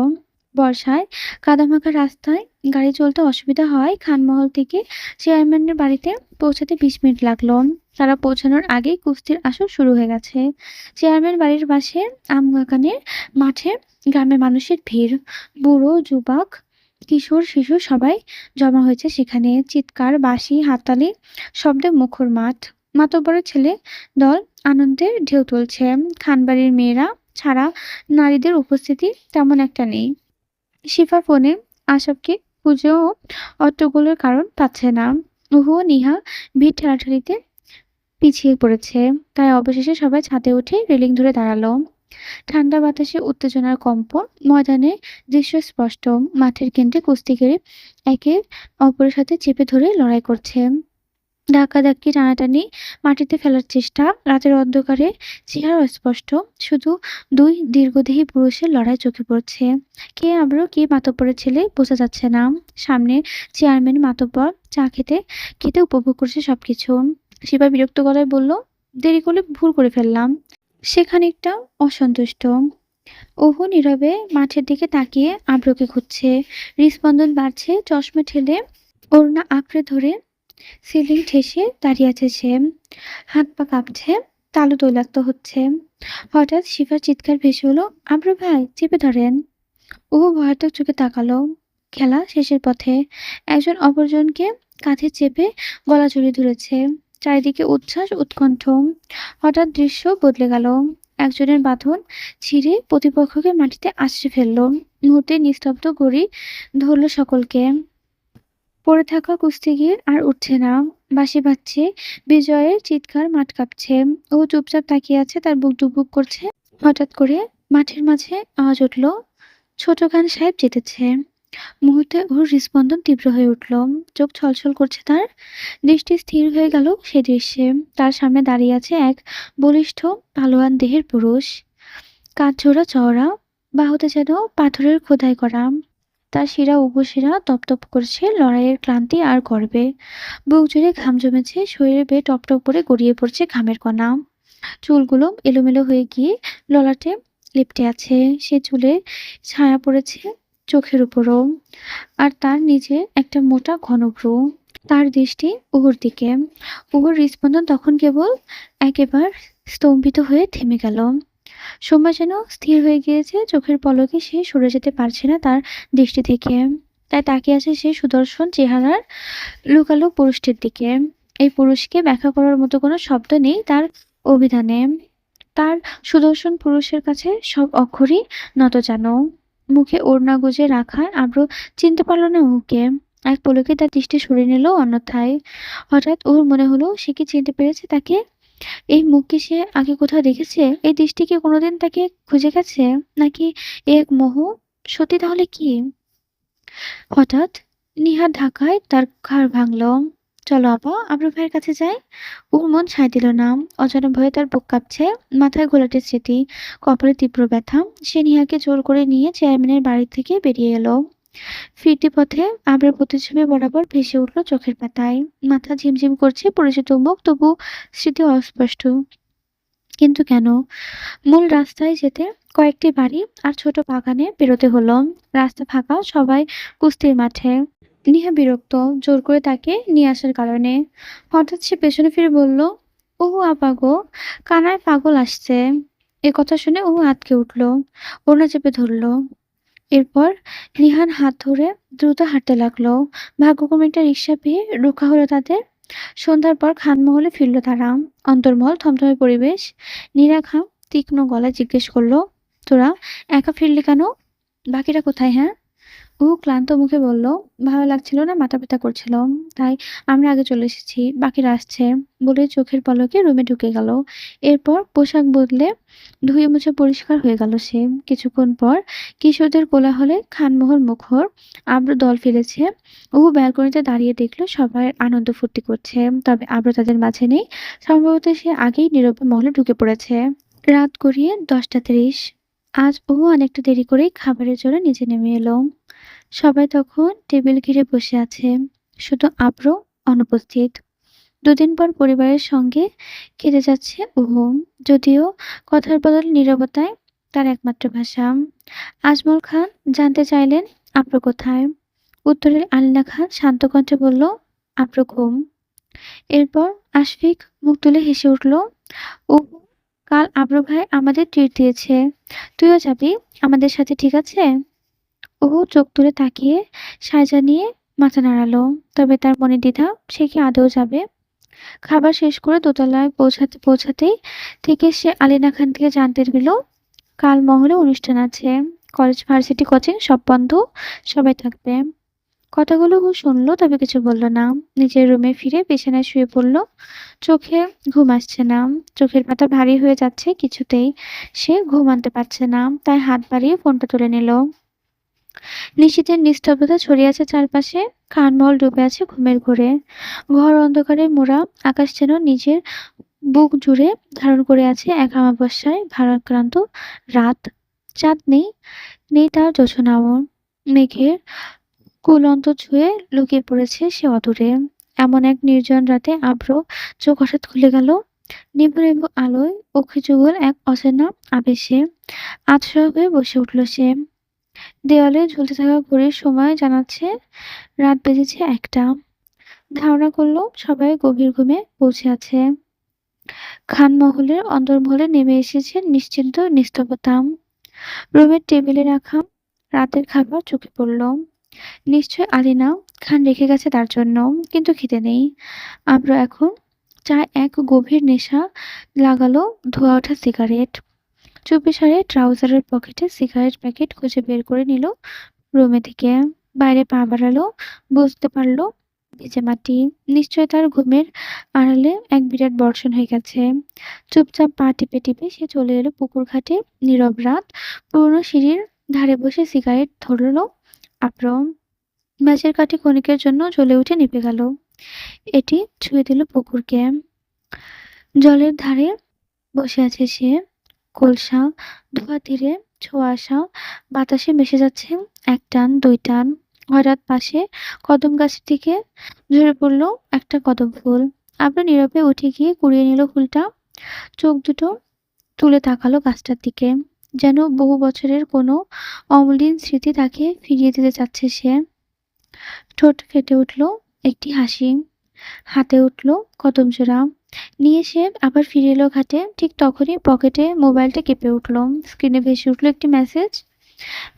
Speaker 1: বর্ষায় কাদামাখা রাস্তায় গাড়ি চলতে অসুবিধা হওয়ায় খানমহল থেকে চেয়ারম্যানের বাড়িতে পৌঁছাতে 20 মিনিট লাগলো। তারা পৌঁছানোর আগেই কুস্তির আসর শুরু হয়ে গেছে। চেয়ারম্যান বাড়ির পাশে আমবাগানের মাঠে গ্রামের মানুষের ভিড়। বুড়ো যুবক কিশোর শিশু সবাই জমা হয়েছে সেখানে। চিৎকার, বাঁশি, হাততালি শব্দে মুখর মাঠ। মাতব্বরের ছেলে দল আনন্দের ঢেউ তুলছে। খানবাড়ির মেয়েরা ছাড়া নারীদের উপস্থিতি তেমন একটা নেই। শিফা ফোনে আশাবকে খুঁজেও অট্টগোলের কারণ পাচ্ছে না। হুহু ও নিহা ভিড় ঠেলাঠেলিতে পিছিয়ে পড়েছে। তাই অবশেষে সবাই ছাদে উঠে রেলিং ধরে দাঁড়ালো। ঠান্ডা বাতাসে উত্তেজনার কম্পন। ময়দানে দৃশ্য স্পষ্ট। মাঠের কেন্দ্রে কুস্তিগির একে অপরের সাথে চেপে ধরে লড়াই করছে। ধাক্কাধাক্কি, টানাটানি, মাটিতে ফেলার চেষ্টা। রাতের অন্ধকারে চেহারা অস্পষ্ট। শুধু দুই দীর্ঘদেহী পুরুষের লড়াই চোখে পড়ছে। কে আবারও কে মাতব্বরের ছেলে বোঝা যাচ্ছে না। সামনে চেয়ারম্যান মাতব্বর চা খেতে খেতে উপভোগ করছে সবকিছু। শিবা বিরক্ত গলায় বলল, দেরি করলে ভুল করে ফেললাম। সে খানিকটা অসন্তুষ্ট। অহু নীরবে মাঠের দিকে তাকিয়ে আব্রুকে খুঁজছে। হৃৎস্পন্দন বাড়ছে। চশমা ঠেলে ওড়না আঁকড়ে ধরে সিলিং ঠেসে দাঁড়িয়ে আছে সে। হাত পা কাঁপছে। তালু তৈলাক্ত হচ্ছে। হঠাৎ শিফার চিৎকার ভেসে হলো, আব্রু ভাই, চেপে ধরেন। ও ভয়ার্থক চোখে তাকালো। খেলা শেষের পথে। একজন অপরজনকে কাঁধে চেপে গলা জড়িয়ে ধরেছে। চারিদিকে উচ্ছ্বাস, উৎকণ্ঠ। হঠাৎ দৃশ্য বদলে গেল। একজনের বাঁধন ছিঁড়ে প্রতিপক্ষকে মাটিতে আছড়ে ফেলল। মুহূর্তে নিস্তব্ধ গড়ি ধরল সকলকে। পড়ে থাকা কুস্তিগির আর উঠছে না। বাঁশি বাজছে, বিজয়ের চিৎকার, মাঠ কাঁপছে। ও চুপচাপ তাকিয়ে আছে, তার বুক ধুকপুক করছে। হঠাৎ করে মাঠের মাঝে আওয়াজ উঠল, ছোট খান সাহেব জিতেছে। মুহূর্তে ওর হৃৎস্পন্দন তীব্র হয়ে উঠল। চোখ ছলছল করছে তার। দৃষ্টি স্থির হয়ে গেল সেই দৃশ্যে। তার সামনে দাঁড়িয়ে আছে এক বলিষ্ঠ পালোয়ান দেহের পুরুষ। কাঠজোড়া চওড়া, বাহুতে যেন পাথরের খোদাই করা। তার শিরা উপশিরা তপতপ করছে লড়াইয়ের ক্লান্তি আর গর্বে। বুক জুড়ে ঘাম জমেছে, শরীরে বেয়ে টপটপ করে গড়িয়ে পড়ছে ঘামের কণা। চুলগুলো এলোমেলো হয়ে গিয়ে ললাটে লেপ্টে আছে। সে চুলে ছায়া পড়েছে চোখের উপরও। আর তার নিচে একটা মোটা ঘন ভ্রু। তার দৃষ্টি উহুর দিকে। উহুর হৃৎস্পন্দন তখন কেবল একেবার স্তম্ভিত হয়ে থেমে গেল। সময় যেন স্থির হয়ে গিয়েছে। চোখের পলকে সে সরে যেতে পারছে না তার দৃষ্টি থেকে। তাই তাকিয়ে আছে সে সুদর্শন চেহারার লুকালো পুরুষটির দিকে। এই পুরুষকে ব্যাখ্যা করার মতো কোনো শব্দ নেই তার অভিধানে। তার সুদর্শন পুরুষের কাছে সব অক্ষরই নতজানু। মুখে ওড়না গুজে রাখা আব্রু চিনতে পারল না ওকে। এক পলকে তার দৃষ্টি সরিয়ে নিল অন্যথায়। হঠাৎ ওর মনে হলো সে কি চিনতে পেরেছে তাকে। এই মুখ কি সে আগে কোথাও দেখেছে? এই দৃষ্টি কি কোনোদিন তাকে খুঁজে গেছে? নাকি এ এক মোহ? সত্যি তাহলে কি? হঠাৎ নিহার ধাক্কায় তার ঘাড় ভাঙল। চলো আপা, আবরার ভাইয়ের কাছে যাই। ওর মন সায় দিল না। অজানা ভয়ে তার বুক কাঁপছে, মাথায় ঘোলাটে স্মৃতি, কপালে তীব্র ব্যথা। সে নিহাকে জোর করে নিয়ে চেয়ারম্যানের বাড়ি থেকে বেরিয়ে এলো। ফিরতি পথে আবরার প্রতিচ্ছবি বরাবর ভেসে উঠল চোখের পাতায়। মাথা ঝিমঝিম করছে, পরিচিত মুখ, তবু স্মৃতি অস্পষ্ট। কিন্তু কেন? মূল রাস্তায় যেতে কয়েকটি বাড়ি আর ছোট বাগানে পেরোতে হলো। রাস্তা ফাঁকা, সবাই কুস্তির মাঠে। নিহা বিরক্ত, জোর করে তাকে নিয়ে আসার কারণে। হঠাৎ সে পেছনে ফিরে বলল, ও আপা গো, কানায় পাগল আসছে। এ কথা শুনে ও আঁতকে উঠল, ওড়না চেপে ধরল। এরপর রিহান হাত ধরে দ্রুত হাঁটতে লাগলো। ভাগ্যক্রমে একটা রিক্সা পেয়ে রোকা হলো তাদের। সন্ধ্যার পর খানমহলে ফিরল তারা। অন্তর্মহল থমথমে পরিবেশ। নীরা খান তীক্ষ্ণ গলায় জিজ্ঞেস করলো, তোরা একা ফিরলি কেন? বাকিরা কোথায়? হ্যাঁ। ও ক্লান্ত মুখে বলল, ভালো লাগছিল না, মাথা ব্যথা করছিল, তাই আমরা আগে চলে এসেছি, বাকিরা আসছে। বলে চোখের পলকে রুমে ঢুকে গেল। এরপর পোশাক বদলে ধুয়ে মুছে পরিষ্কার হয়ে গেল সে। কিছুক্ষণ পর কিশোরদের কোলাহলে খানমোহন মুখর। আব্র দল ফিরেছে। ও ব্যালকনিতে দাঁড়িয়ে দেখলো সবাই আনন্দ ফুর্তি করছে, তবে আব্র তাদের মাঝে নেই। সম্ভবত সে আগেই নীরবে মহলে ঢুকে পড়েছে। রাত গড়িয়ে 10টা 30। আজ ও অনেকটা দেরি করেই খাবারের জন্য নিচে নেমে এলো। সবাই তখন টেবিল ঘিরে বসে আছে, শুধু আব্র অনুপস্থিত। দুদিন পর পরিবারের সঙ্গে কেটে যাচ্ছে ওহো, যদিও কথার বদলে নীরবতায় তার একমাত্র ভাষা। আজমল খান জানতে চাইলেন, আব্র কোথায়? উত্তরে আলিনা খান শান্ত কণ্ঠে বলল, আব্র ঘুম। এরপর আশফিক মুখ তুলে হেসে উঠল, ও, কাল আব্র ভাই আমাদের ট্রিট দিয়েছে, তুইও যাবি আমাদের সাথে, ঠিক আছে? ও চোখ তুলে তাকিয়ে সায়জা নিয়ে মাথা নাড়ালো, তবে তার মনে দ্বিধা, সে কি আদৌ যাবে। খাবার শেষ করে দোতলায় পৌঁছাতে পৌঁছাতেই থেকে সে আলিনা খান থেকে জানতে দিল, কাল মহলে অনুষ্ঠান আছে, কলেজ ভার্সিটি কোচিং সব বন্ধ, সবাই থাকবে। কথাগুলো ও শুনলো, তবে কিছু বলল না। নিজের রুমে ফিরে বিছানায় শুয়ে পড়ল। চোখে ঘুম আসছে না, চোখের পাতা ভারী হয়ে যাচ্ছে, কিছুতেই সে ঘুম আনতে পারছে না, তাই হাত বাড়িয়ে ফোনটা তুলে নিল। নিশীথের নিস্তব্ধতা ছড়িয়ে আছে চারপাশে। খানমহল ডুবে আছে ঘুমের ঘোরে। ঘর অন্ধকারে মোড়া, আকাশ যেন নিজের বুক জুড়ে ধারণ করে আছে এক অমাবস্যায় ভারাক্রান্ত রাত। চাঁদ নেই, নেই তার জোছনাও। মেঘের কুলন্ত ছুঁয়ে লুকিয়ে পড়েছে সে অদূরে। এমন এক নির্জন রাতে আভ্র চোখ হঠাৎ খুলে গেল। নিভু নিভু আলোয় অক্ষি যুগল এক অচেনা আবেশে আতশোয়া হয়ে বসে উঠল সে। দেওয়ালে ঝুলতে থাকা ঘড়ির সময় জানাচ্ছে রাত বেজেছে 1টা। ধারণা করল সবাই গভীর ঘুমে পৌঁছে আছে। খানমহলের অন্দরমহলে নেমে এসেছে নিশ্চিন্ত নিস্তব্ধতা। রুমের টেবিলে রাখা রাতের খাবার চোখে পড়ল। নিশ্চয় আলিনা খান রেখে গেছে তার জন্য, কিন্তু খিদে নেই। আমরা এখন চায় এক গভীর নেশা লাগালো ধোয়া ওঠা সিগারেট। চুপিসারে ট্রাউজারের পকেটে সিগারেট প্যাকেট খুঁজে বের করে নিল রুমে থেকে। বাইরে পা বাড়ালো, বুঝতে পারল ভিজে মাটি। নিশ্চয় তার ঘুমের আড়ালে এক বিরাট বর্ষণ হয়ে গেছে। চুপচাপ পা টিপে টিপে সে চলে এলো পুকুর ঘাটে। নীরব রাত। পুরনো সিঁড়ির ধারে বসে সিগারেট ধরল আপ্রম। ম্যাচের কাঠি ক্ষণিকের জন্য জ্বলে উঠে নিভে গেল। এটি ছুঁয়ে দিল পুকুরকে। জলের ধারে বসে আছে সে। কলসা ধোয়া তীরে ছোঁয়া আসা বাতাসে মিশে যাচ্ছে, এক টান দুই টান। হঠাৎ পাশে কদম গাছের দিকে ঝরে পড়ল একটা কদম ফুল। আবার নীরবে উঠে গিয়ে কুড়িয়ে নিল ফুলটা। চোখ দুটো তুলে তাকালো গাছটার দিকে, যেন বহু বছরের কোনো অমলিন স্মৃতি তাকে ফিরিয়ে দিতে চাচ্ছে সে। ঠোঁট ফেটে উঠল একটি হাসি। হাতে উঠল কদম জোড়া নিয়ে সে আবার ফিরে এলো ঘাটে। ঠিক তখনই পকেটে মোবাইলটা কেঁপে উঠল। স্ক্রিনে ভেসে উঠল একটি মেসেজ।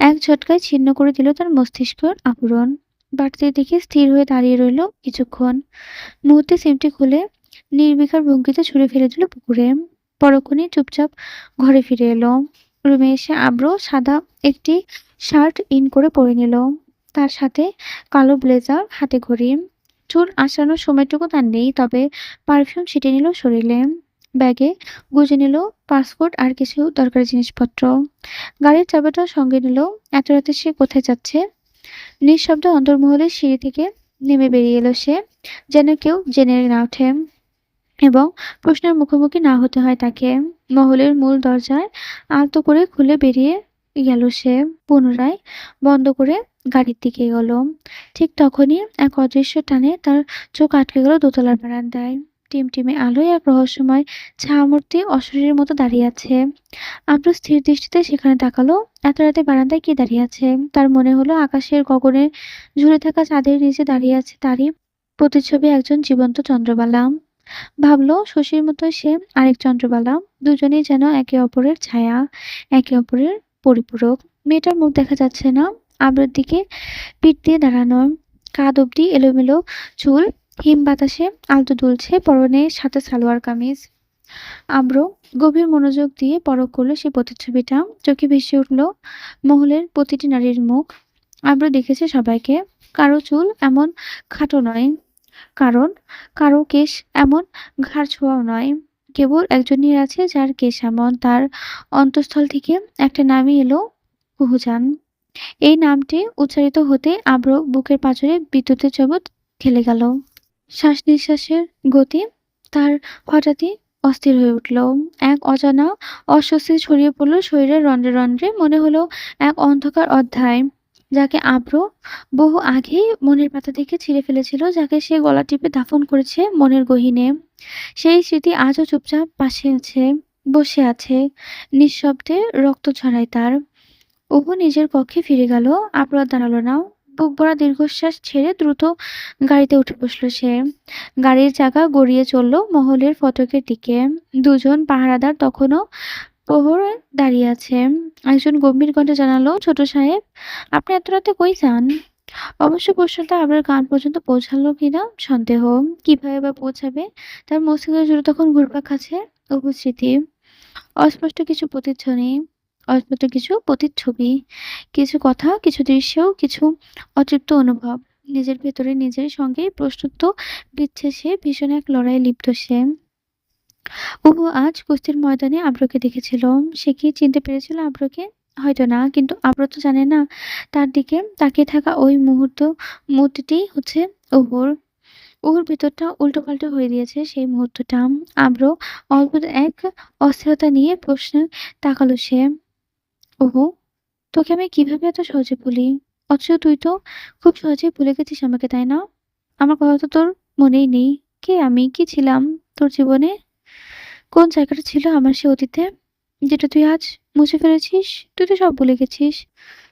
Speaker 1: এক ঝটকায় ছিন্ন করে দিল তার মস্তিষ্কের আবরণ। বাড়তি দেখে স্থির হয়ে দাঁড়িয়ে রইল কিছুক্ষণ। মুহূর্তে সিমটি খুলে নির্বিকার ভঙ্গিতে ছুঁড়ে ফেলে দিল পুকুরে। পরক্ষণেই চুপচাপ ঘরে ফিরে এলো। রুমে এসে আব্র সাদা একটি শার্ট ইন করে পরে নিল, তার সাথে কালো ব্লেজার, হাতে ঘড়ি। চুল আঁচড়ানোর সময়টুকু তার নেই, তবে পারফিউম ছিটিয়ে নিল শরীরে। ব্যাগে গুজে নিল পাসপোর্ট আর কিছু দরকারি জিনিসপত্র। গাড়ির চাবিটাও সঙ্গে নিল। এত রাতে সে কোথায় যাচ্ছে? নিঃশব্দে অন্দরমহলের সিঁড়ি থেকে নেমে বেরিয়ে এলো সে, যেন কেউ জেনে না ওঠে এবং প্রশ্নের মুখোমুখি না হতে হয় তাকে। মহলের মূল দরজায় আলতো করে খুলে বেরিয়ে গেল সে, পুনরায় বন্ধ করে গাড়ির দিকে এগোলো। ঠিক তখনই এক অদৃশ্য টানে তার চোখ আটকে গেল দোতলার বারান্দায়। টিমটিমে আলোয় এক রহস্যময় ছায়ামূর্তি অশরীরের মতো দাঁড়িয়ে আছে। আব্রু স্থির দৃষ্টিতে সেখানে তাকালো। এত রাতে বারান্দায় কে দাঁড়িয়ে আছে? তার মনে হলো আকাশের গগনে ঝুলে থাকা চাঁদের নিচে দাঁড়িয়ে আছে তারই প্রতিচ্ছবি, একজন জীবন্ত চন্দ্রবালা। ভাবল শশীর মতোই সে আরেক চন্দ্রবালা। দুজনেই যেন একে অপরের ছায়া, একে অপরের পরিপূরক। মেয়েটার মুখ দেখা যাচ্ছে না, আবরার দিকে পিঠ দিয়ে দাঁড়ানো, কাঁধ অব্দি এলোমেলো চুল, হিম বাতাসে আলতো দুলছে, পরনে সাদা সালোয়ার কামিজ। আব্র গভীর মনোযোগ দিয়ে পরখ করলো সে প্রতিচ্ছবিটা। চোখে ভেসে উঠল মহলের প্রতিটি নারীর মুখ। আব্র দেখেছে সবাইকে। কারো চুল এমন খাটো নয়, কারণ কারো কেশ এমন ঘাড় ছোঁয়াও নয়। কেবল একজনই আছে যার কেশ এমন। তার অন্তঃস্থল থেকে একটা নামই এলো, কুহুজান। এই নামটি উচ্চারিত হতে আব্র বুকের পাঁজরে বিদ্যুতের চমক খেলে গেল। শ্বাস নিঃশ্বাসের গতি তার হঠাৎই অস্থির হয়ে উঠল। এক অজানা অস্বস্তি ছড়িয়ে পড়ল শরীরের রন্ধ্রে রন্ধ্রে। মনে হলো এক অন্ধকার অধ্যায়, যাকে আব্র বহু আগেই মনের পাতা থেকে ছিঁড়ে ফেলেছিল, যাকে সে গলা টিপে দাফন করেছে মনের গহীনে। সেই স্মৃতি আজও চুপচাপ পাশে আছে, বসে আছে, নিঃশব্দে রক্ত ছড়ায় তার। অপু নিজের কক্ষে ফিরে গেল। আব্র আর দাঁড়ালো না। বুক ভরা দীর্ঘশ্বাস ছেড়ে দ্রুত গাড়িতে উঠে বসলো সে। গাড়ির চাকা গড়িয়ে চলল মহলের ফটকের দিকে। দুজন পাহারাদার তখনও প্রহরে দাঁড়িয়ে আছে। একজন গম্ভীর কণ্ঠে জানালো, ছোট সাহেব, আপনি এত রাতে কই যান? অবশ্য প্রশ্নটা আবার কান পর্যন্ত পৌঁছালো কিনা সন্দেহ। কিভাবে বা পৌঁছাবে? তার মস্তিষ্ক জুড়ে তখন ঘুরপাক খাচ্ছে উপস্থিতি, অস্পষ্ট কিছু প্রতিধ্বনি, অস্পষ্ট কিছু প্রতিচ্ছবি, কিছু কথা, কিছু দৃশ্য, কিছু অতৃপ্ত অনুভব। নিজের ভেতরে নিজের সঙ্গেই প্রশ্নোত্ত দিচ্ছে সে। ভীষণ এক লড়াই লিপ্ত সে। অপু আজ কুস্তির ময়দানে আব্রকে দেখেছিল। সে কি চিনতে পেরেছিল আব্রকে? হয়তো না, কিন্তু আব্র তো জানে না তার দিকে তাকিয়ে থাকা ওই মূর্তিটি হচ্ছে অপুর। ওর ভেতরটা উল্টোপাল্টা হয়ে দিয়েছে সেই মুহূর্তটা। আব্র অদ্ভুত এক অস্থিরতা নিয়ে প্রশ্নে তাকালো সে। ওহো, তোকে আমি কিভাবে এত সহজে ভুলি? অথচ তুই তো খুব সহজেই ভুলে গেছিস আমাকে, তাই না? আমার কথা তো তোর মনেই নেই। কে আমি, কি ছিলাম তোর জীবনে? কোন জায়গাটা ছিল আমার সে অতীতে, যেটা তুই আজ মুছে ফেলেছিস? তুই তো সব ভুলে গেছিস,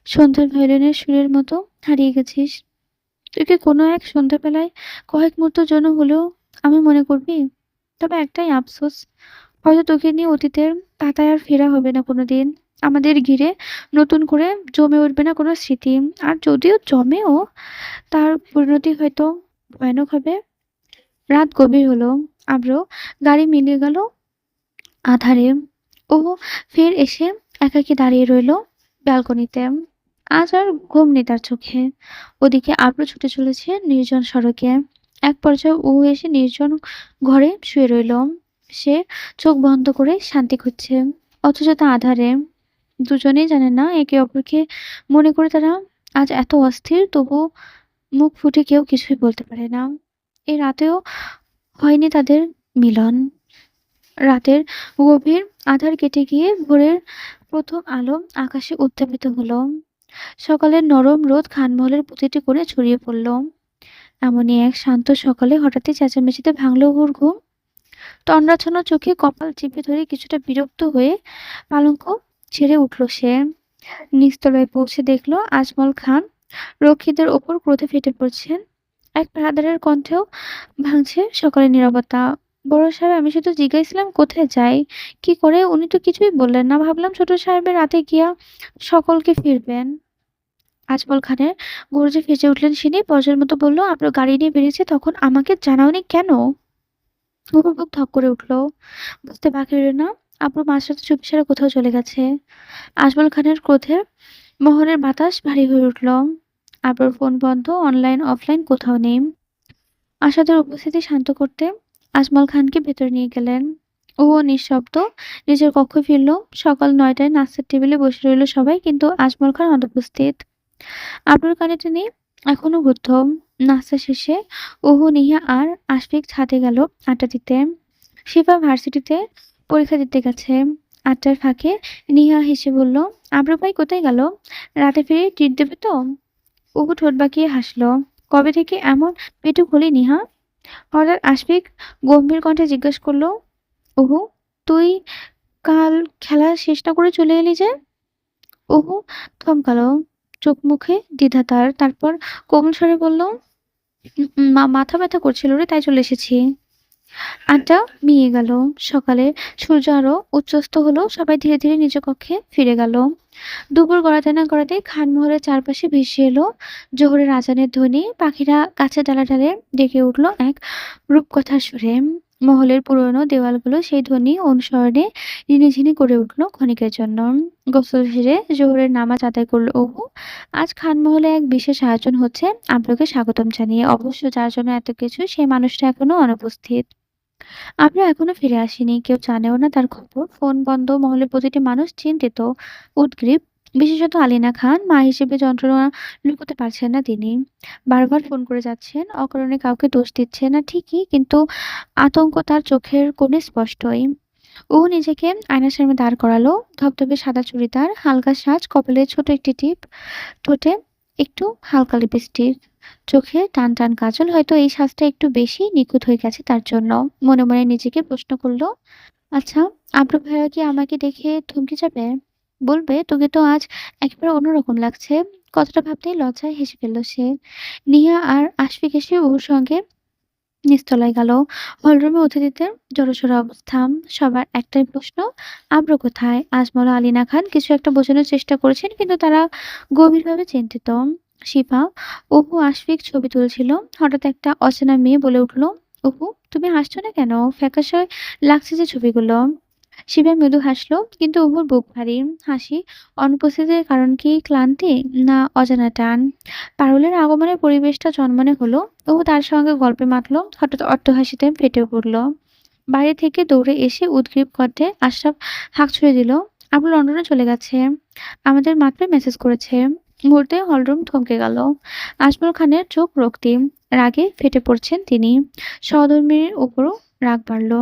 Speaker 1: সন্ধ্যার ভায়োলিনের সুরের মতো হারিয়ে গেছিস। তুই কি কোনো এক সন্ধ্যাবেলায় কয়েক মুহূর্তের জন্য হলেও আমি মনে করবি? তবে একটাই আফসোস, হয়তো তোকে নিয়ে অতীতের পাতায় আর ফেরা হবে না কোনোদিন। আমাদের ঘিরে নতুন করে জমে উঠবে না কোনো স্মৃতি। আর যদিও জমেও, তার পরিণতি হয়তো ভয়ানক হবে। রাত গভীর হলো। আব্র গাড়ি মিলিয়ে গেল আধারে। ও ফের এসে একাকী দাঁড়িয়ে রইল ব্যালকনিতে। আজ আর ঘুম নেই তার চোখে। ওদিকে আব্র ছুটে চলেছে নির্জন সড়কে। এক পর্যায়ে ও এসে নির্জন ঘরে শুয়ে রইল। সে চোখ বন্ধ করে শান্তি খুঁজছে, অথচ তা আঁধারে। দুজনেই জানে না একে অপরকে। মনে করে তারা আজ এত অস্থির, তবু মুখ ফুটে কেউ কিছুই বলতে পারে না। এই রাতেও হয়নি তাদের মিলন। রাতের গভীর আঁধার কেটে গিয়ে ভোরের প্রথম আলো আকাশে উত্থাপিত হলো। সকালের নরম রোদ খানমহলের প্রতিটি কোণে ছড়িয়ে পড়ল। এমনই এক শান্ত সকালে হঠাৎই চেঁচামেচিতে ভাঙল ওর ঘুম। তন্দ্রাচ্ছন্ন চোখে কপাল চেপে ধরে কিছুটা বিরক্ত হয়ে পালঙ্ক ছেড়ে উঠল সে। নিচতলায় পৌঁছে দেখলো আজমল খান রক্ষীদের ওপর ক্রোধে ফেটে পড়ছেন। এক পাহারাদারের কণ্ঠেও ভাঙছে সকালের নীরবতা। বড় সাহেব, আমি শুধু জিজ্ঞাসছিলাম কোথায় যাই, কি করে। উনি তো কিছুই বললেন না। ভাবলাম ছোট সাহেবের রাতে গিয়া সকলকে ফিরবেন। আজমল খানের গর্জে ফেঁসে উঠলেন সিনি, বজ্রের মতো বলল, আপনার গাড়ি নিয়ে বেরিয়েছে, তখন আমাকে জানাওনি কেন? ওর বুক ধক করে উঠল। বুঝতে বাকি রইল না আপুর মাঝরাতে চুপিসারে কোথাও চলে গেছে। আজমল খানের ক্রোধে মোহনের বাতাস ভারী হয়ে উঠল। আবুর ফোন বন্ধ, অনলাইন অফলাইন কোথাও নেই। আসাদের উপস্থিতি শান্ত করতে আজমল খানকে ভেতরে নিয়ে গেলেন। ও নিঃশব্দ নিজের কক্ষে ফিরল। সকাল ৯টায় নাস্তার টেবিলে বসে রইল সবাই, কিন্তু আজমল খান অনুপস্থিত। আবুর কানে টেনে এখনো বুদ্ধ। নাস্তা শেষে ওহু, নিহা আর আশফিক ছাদে গেল আড্ডা দিতে। শিফা ভার্সিটিতে পরীক্ষা দিতে গেছে। আড্ডার ফাঁকে নিহা হেসে বলল, আব্রু ভাই কোথায় গেল? রাতে ফিরে ট্রিট দেবে তো? অপু ঠোঁট বাঁকিয়ে হাসলো। কবে থেকে এমন পেটুক হলি নিহা? হঠাৎ আশফিক গম্ভীর কণ্ঠে জিজ্ঞেস করলো, অহু, তুই কাল খেলা শেষ না করে চলে এলি যে? অহু থমকালো, চোখ মুখে দ্বিধা তার। তারপর কোমল স্বরে বলল, মাথা ব্যথা করছিল রে, তাই চলে এসেছি।" আড্ডা মিইয়ে গেল। সকালে সূর্য আরো উচ্চস্ত হলো। সবাই ধীরে ধীরে নিজ কক্ষে ফিরে গেল। দুপুর গড়াতে না গড়াতেই খানমহলের চারপাশে ভেসে এলো জোহরের আজানের ধ্বনি। পাখিরা গাছের ডালে ডালে ডেকে উঠল এক রূপকথার সুরে। মহলের পুরনো দেওয়ালগুলো সেই ধ্বনি অনুসরণে ঝিনিঝিনি করে উঠল ক্ষণিকের জন্য। গোসল সেরে জোহরের নামাজ আদায় করল অপু। আজ খানমহলে এক বিশেষ আয়োজন হচ্ছে আব্রুকে স্বাগতম জানিয়ে। অবশ্য যার জন্য এত কিছু সেই মানুষটা এখনো অনুপস্থিত। আমরা এখনো ফিরে আসিনি। কেউ জানেও না তার খবর। ফোন বন্ধ। মহলের প্রতিটি মানুষ চিন্তিত, উদগ্রীব। বিশেষত আলিনা খান, মা হিসেবে যন্ত্রণা লুকোতে পারছেন না তিনি। বারবার ফোন করে যাচ্ছেন। অকারণে কাউকে দোষ দিচ্ছেন না ঠিকই, কিন্তু আতঙ্ক তার চোখের কোণে স্পষ্টই। ও নিজেকে আয়নার সামনে দাঁড় করালো। ধবধবে সাদা চুড়িদার, হালকা সাজ, কপালে ছোট একটি টিপ, ঠোঁটে একটু হালকা লিপস্টিক, চোখে টান টান কাজল। হয়তো এই সাজটা একটু বেশি নিখুঁত হয়ে গেছে তার জন্য। মনে মনে নিজেকে প্রশ্ন করলো, আচ্ছা, আব্রু ভাইয়া কি আমাকে দেখে থমকে যাবে? বলবে, তোকে তো আজ একেবারে অন্যরকম লাগছে। কথাটা ভাবতেই লজ্জায় হেসে ফেলল সে। নিহা আর আশফিক এসে ওর সঙ্গে নিচতলায় গেল। হলরুমে অতিথিদের জড়সড় অবস্থা। সবার একটাই প্রশ্ন, আব্রু কোথায়? আজমল, আলিনা খান কিছু একটা বোঝানোর চেষ্টা করেছেন, কিন্তু তারা গভীরভাবে চিন্তিত। শিফা, অপু, আশফিক ছবি তুলছিল। হঠাৎ একটা অচেনা মেয়ে বলে উঠল, অপু, তুমি হাসছো না কেন? ফ্যাকাশে লাগছে যে ছবিগুলো। শিবা মৃদু হাসলো, কিন্তু অপুর বুক ভারী। হাসি অনুপস্থিতির কারণ কি ক্লান্তি, না অজানা টান? পারুলের আগমনে পরিবেশটা জনমনে হলো। ও তার সঙ্গে গল্পে মাতলো। হঠাৎ অট্টহাসিতে ফেটে পড়ল। বাইরে থেকে দৌড়ে এসে উদগ্রীব কণ্ঠে আশরাফ হাঁক ছুড়ে দিল, আবু লন্ডনে চলে গেছে, আমাদের মাত্রই মেসেজ করেছে। মুহূর্তে হলরুম থমকে গেল। আজমল খানের চোখ রক্তিম, রাগে ফেটে পড়ছেন তিনি। সহধর্মীর উপরও রাগ বাড়ল।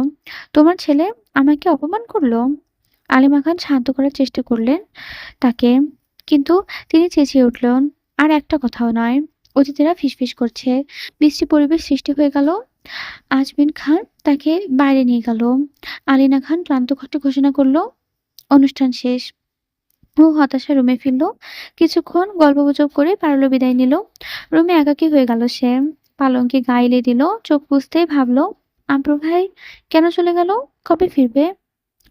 Speaker 1: তোমার ছেলে আমাকে অপমান করলো? আলিমা খান শান্ত করার চেষ্টা করলেন তাকে, কিন্তু তিনি চেঁচিয়ে উঠলেন, আর একটা কথাও নয়। অতিথিরা ফিসফিস করছে। বিশ্রী পরিবেশ সৃষ্টি হয়ে গেল। আজমিন খান তাকে বাইরে নিয়ে গেল। আলিনা খান ক্লান্ত কণ্ঠে ঘোষণা করল, অনুষ্ঠান শেষ। ও হতাশা রুমে ফিরল। কিছুক্ষণ গল্পগুজব করে পারলো বিদায় নিল। রুমে একাকী হয়ে গেল সে। পালঙ্কে গা এলিয়ে দিল। চোখ বুজতেই ভাবলো, আব্রু ভাই কেন চলে গেল? কবে ফিরবে?